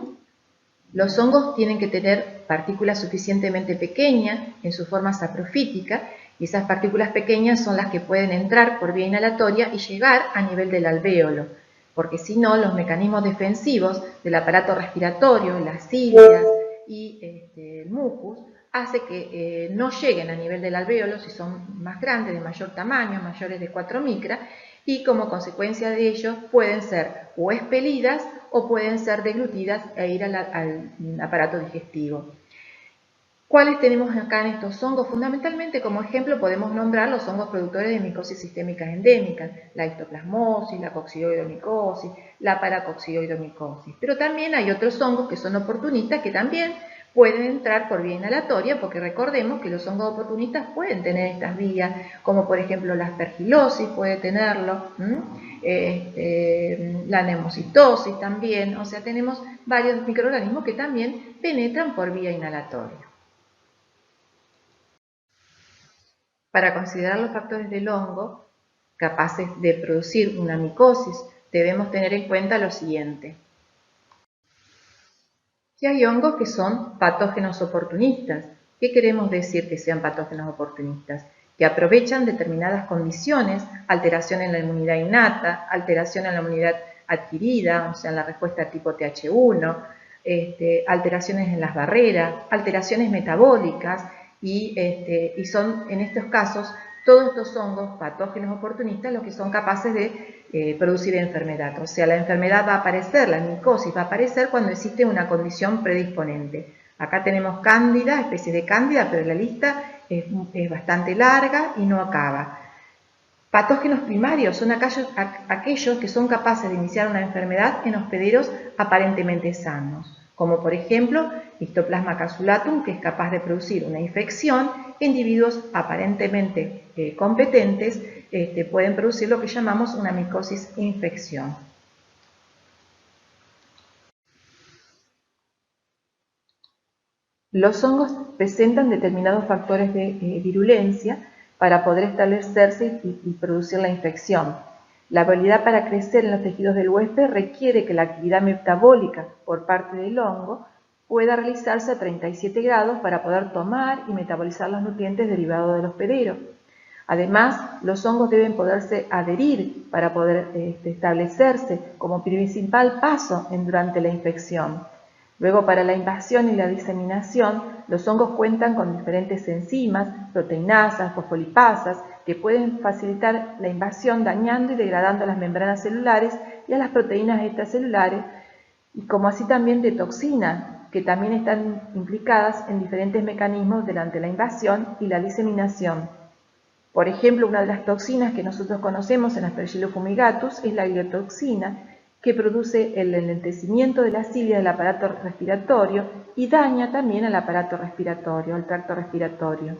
los hongos tienen que tener partículas suficientemente pequeñas en su forma saprofítica, y esas partículas pequeñas son las que pueden entrar por vía inhalatoria y llegar a nivel del alvéolo, porque si no, los mecanismos defensivos del aparato respiratorio, las cilias y el mucus, hace que no lleguen a nivel del alvéolo si son más grandes, de mayor tamaño, mayores de 4 micras, y como consecuencia de ello pueden ser o expelidas o pueden ser deglutidas e ir al aparato digestivo. ¿Cuáles tenemos acá en estos hongos? Fundamentalmente, como ejemplo, podemos nombrar los hongos productores de micosis sistémicas endémicas, la histoplasmosis, la coccidioidomicosis, la paracoccidioidomicosis. Pero también hay otros hongos que son oportunistas que también pueden entrar por vía inhalatoria, porque recordemos que los hongos oportunistas pueden tener estas vías, como por ejemplo la aspergilosis puede tenerlo, la nemocitosis también, o sea, tenemos varios microorganismos que también penetran por vía inhalatoria. Para considerar los factores del hongo capaces de producir una micosis, debemos tener en cuenta lo siguiente: que hay hongos que son patógenos oportunistas. ¿Qué queremos decir que sean patógenos oportunistas? Que aprovechan determinadas condiciones, alteración en la inmunidad innata, alteración en la inmunidad adquirida, o sea, en la respuesta tipo Th1, alteraciones en las barreras, alteraciones metabólicas, y son en estos casos todos estos hongos patógenos oportunistas los que son capaces de producir enfermedad. O sea, la enfermedad va a aparecer, la micosis va a aparecer cuando existe una condición predisponente. Acá tenemos cándida, especie de cándida, pero la lista es bastante larga y no acaba. Patógenos primarios son aquellos que son capaces de iniciar una enfermedad en hospederos aparentemente sanos, como por ejemplo Histoplasma capsulatum, que es capaz de producir una infección. Individuos aparentemente competentes pueden producir lo que llamamos una micosis infección. Los hongos presentan determinados factores de virulencia para poder establecerse y producir la infección. La habilidad para crecer en los tejidos del huésped requiere que la actividad metabólica por parte del hongo pueda realizarse a 37 grados para poder tomar y metabolizar los nutrientes derivados del hospedero. Además, los hongos deben poderse adherir para poder establecerse como principal paso durante la infección. Luego, para la invasión y la diseminación, los hongos cuentan con diferentes enzimas, proteinasas, fosfolipasas, que pueden facilitar la invasión dañando y degradando las membranas celulares y a las proteínas extracelulares, y como así también de toxinas, que también están implicadas en diferentes mecanismos durante la invasión y la diseminación. Por ejemplo, una de las toxinas que nosotros conocemos en Aspergillus fumigatus es la gliotoxina, que produce el enlentecimiento de la cilia del aparato respiratorio y daña también al aparato respiratorio, al tracto respiratorio.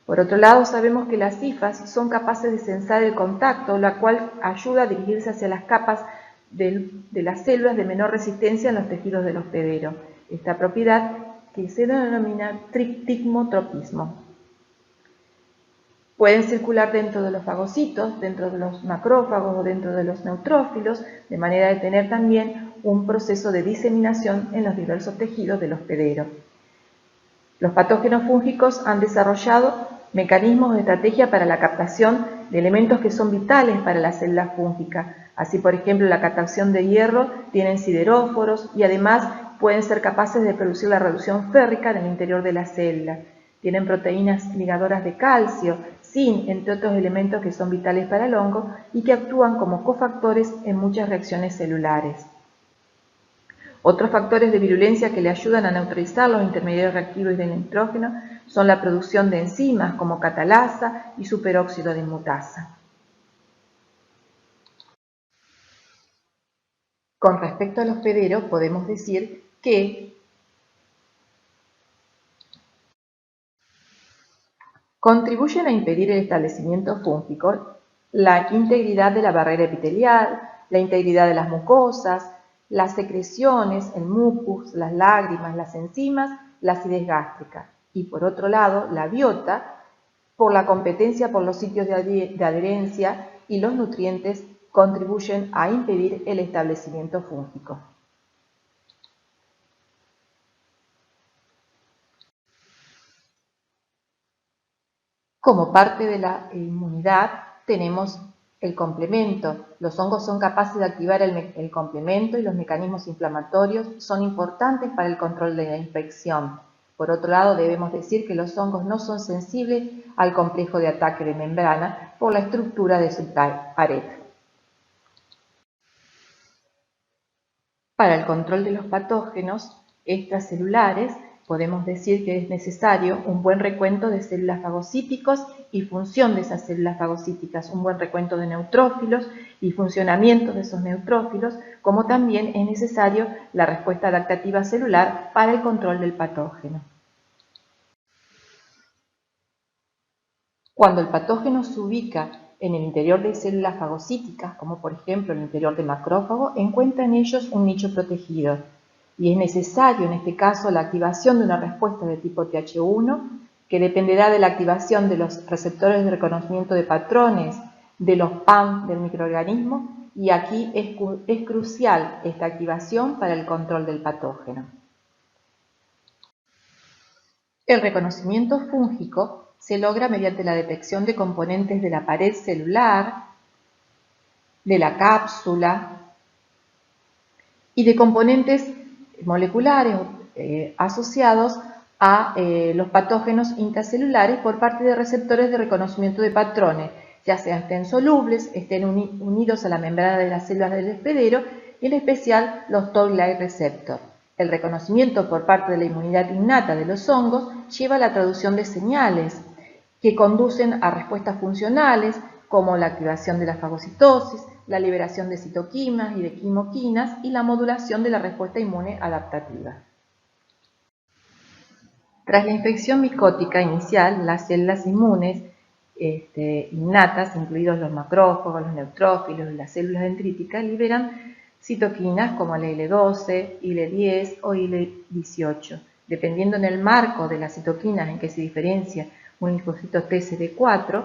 Por otro lado, sabemos que las hifas son capaces de sensar el contacto, la cual ayuda a dirigirse hacia las capas de las células de menor resistencia en los tejidos del hospedero. Esta propiedad que se denomina trictimotropismo. Pueden circular dentro de los fagocitos, dentro de los macrófagos o dentro de los neutrófilos, de manera de tener también un proceso de diseminación en los diversos tejidos del hospedero. Los patógenos fúngicos han desarrollado mecanismos de estrategia para la captación de elementos que son vitales para la célula fúngica. Así, por ejemplo, la captación de hierro tienen sideróforos y además pueden ser capaces de producir la reducción férrica en el interior de la célula. Tienen proteínas ligadoras de calcio, zinc, entre otros elementos que son vitales para el hongo y que actúan como cofactores en muchas reacciones celulares. Otros factores de virulencia que le ayudan a neutralizar los intermediarios reactivos del nitrógeno son la producción de enzimas como catalasa y superóxido de inmutasa. Con respecto al hospedero, podemos decir que contribuyen a impedir el establecimiento fúngico la integridad de la barrera epitelial, la integridad de las mucosas, las secreciones, el mucus, las lágrimas, las enzimas, la acidez gástrica. Y por otro lado, la biota, por la competencia por los sitios de adherencia y los nutrientes contribuyen a impedir el establecimiento fúngico. Como parte de la inmunidad tenemos el complemento. Los hongos son capaces de activar el complemento y los mecanismos inflamatorios son importantes para el control de la infección. Por otro lado, debemos decir que los hongos no son sensibles al complejo de ataque de membrana por la estructura de su pared. Para el control de los patógenos extracelulares, podemos decir que es necesario un buen recuento de células fagocíticos y función de esas células fagocíticas, un buen recuento de neutrófilos y funcionamiento de esos neutrófilos, como también es necesario la respuesta adaptativa celular para el control del patógeno. Cuando el patógeno se ubica en el interior de células fagocíticas, como por ejemplo en el interior del macrófago, encuentra en ellos un nicho protegido. Y es necesario en este caso la activación de una respuesta de tipo Th1 que dependerá de la activación de los receptores de reconocimiento de patrones de los PAM del microorganismo y aquí es crucial esta activación para el control del patógeno. El reconocimiento fúngico se logra mediante la detección de componentes de la pared celular, de la cápsula y de componentes moleculares asociados a los patógenos intracelulares por parte de receptores de reconocimiento de patrones, ya sean estén solubles, estén unidos a la membrana de las células del hospedero y en especial los Toll-like receptor. El reconocimiento por parte de la inmunidad innata de los hongos lleva a la traducción de señales que conducen a respuestas funcionales como la activación de la fagocitosis, la liberación de citoquinas y de quimoquinas y la modulación de la respuesta inmune adaptativa. Tras la infección micótica inicial, las células inmunes innatas, incluidos los macrófagos, los neutrófilos y las células dendríticas, liberan citoquinas como la IL-12, IL-10 o IL-18. Dependiendo en el marco de las citoquinas en que se diferencia un linfocito TCD4,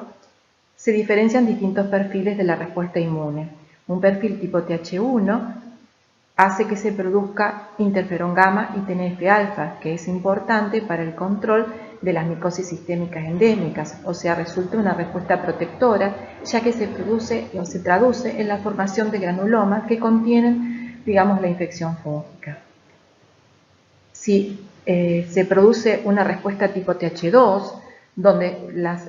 se diferencian distintos perfiles de la respuesta inmune. Un perfil tipo Th1 hace que se produzca interferón gamma y TNF-alfa, que es importante para el control de las micosis sistémicas endémicas, o sea, resulta una respuesta protectora, ya que se produce o se traduce en la formación de granulomas que contienen, digamos, la infección fúngica. Si se produce una respuesta tipo Th2, donde las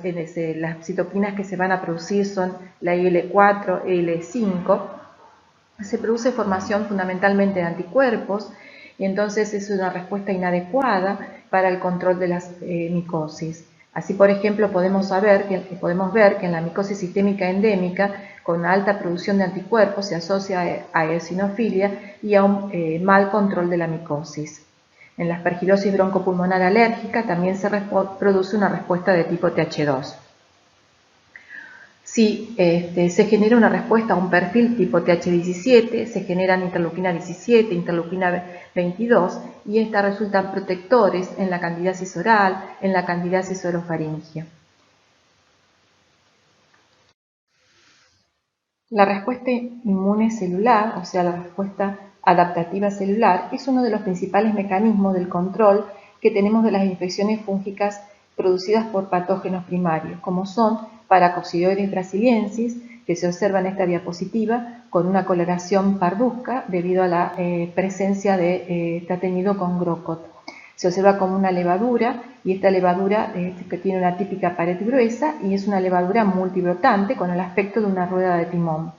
citoquinas que se van a producir son la IL-4 e IL-5, se produce formación fundamentalmente de anticuerpos y entonces es una respuesta inadecuada para el control de las micosis. Así, por ejemplo, podemos ver que en la micosis sistémica endémica, con una alta producción de anticuerpos, se asocia a eosinofilia y a un mal control de la micosis. En la aspergilosis broncopulmonar alérgica también se produce una respuesta de tipo Th2. Si se genera una respuesta a un perfil tipo Th17, se generan interleuquina 17, interleuquina 22 y estas resultan protectores en la candidiasis oral, en la candidiasis orofaringia. La respuesta inmune celular, o sea, la respuesta adaptativa celular, es uno de los principales mecanismos del control que tenemos de las infecciones fúngicas producidas por patógenos primarios, como son Paracoccidioides brasiliensis, que se observa en esta diapositiva con una coloración parduzca debido a la presencia de está teñido con Grocott. Se observa como una levadura y esta levadura que tiene una típica pared gruesa y es una levadura multibrotante con el aspecto de una rueda de timón.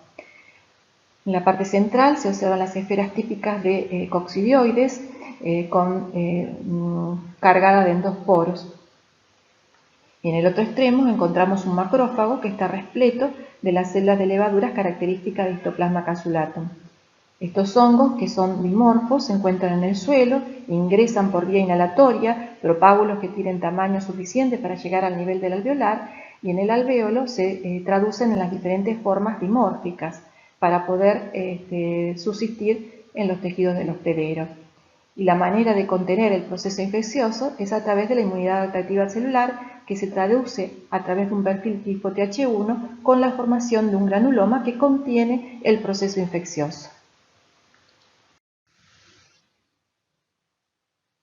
En la parte central se observan las esferas típicas de coccidioides cargada de endosporos. Y en el otro extremo encontramos un macrófago que está repleto de las células de levaduras características de Histoplasma casulata. Estos hongos, que son dimorfos, se encuentran en el suelo, ingresan por vía inhalatoria, propágulos que tienen tamaño suficiente para llegar al nivel del alveolar, y en el alvéolo se traducen en las diferentes formas dimórficas, para poder subsistir en los tejidos del hospedero. Y la manera de contener el proceso infeccioso es a través de la inmunidad adaptativa celular, que se traduce a través de un perfil tipo Th1 con la formación de un granuloma que contiene el proceso infeccioso.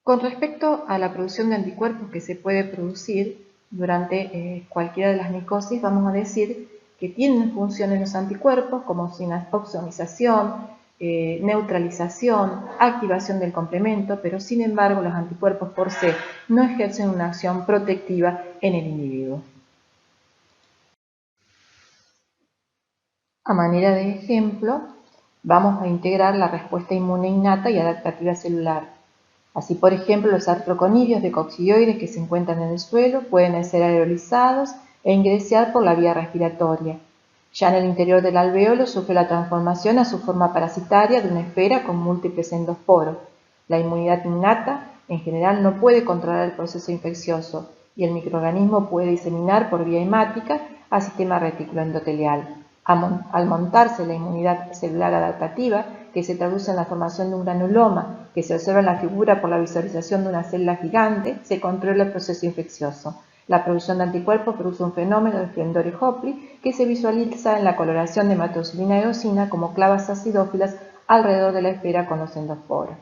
Con respecto a la producción de anticuerpos que se puede producir durante cualquiera de las micosis, vamos a decir que tienen funciones los anticuerpos como oxonización, neutralización, activación del complemento, pero sin embargo los anticuerpos por sí no ejercen una acción protectiva en el individuo. A manera de ejemplo, vamos a integrar la respuesta inmune innata y adaptativa celular. Así, por ejemplo, los artroconidios de coccidioides que se encuentran en el suelo pueden ser aerolizados e ingresar por la vía respiratoria. Ya en el interior del alveolo sufre la transformación a su forma parasitaria de una esfera con múltiples endosporos. La inmunidad innata, en general, no puede controlar el proceso infeccioso y el microorganismo puede diseminar por vía hemática al sistema reticuloendotelial. Al montarse la inmunidad celular adaptativa, que se traduce en la formación de un granuloma, que se observa en la figura por la visualización de una célula gigante, se controla el proceso infeccioso. La producción de anticuerpos produce un fenómeno de Flendore-Hopley que se visualiza en la coloración de hematocilina y eosina como clavas acidófilas alrededor de la esfera con los endosporos.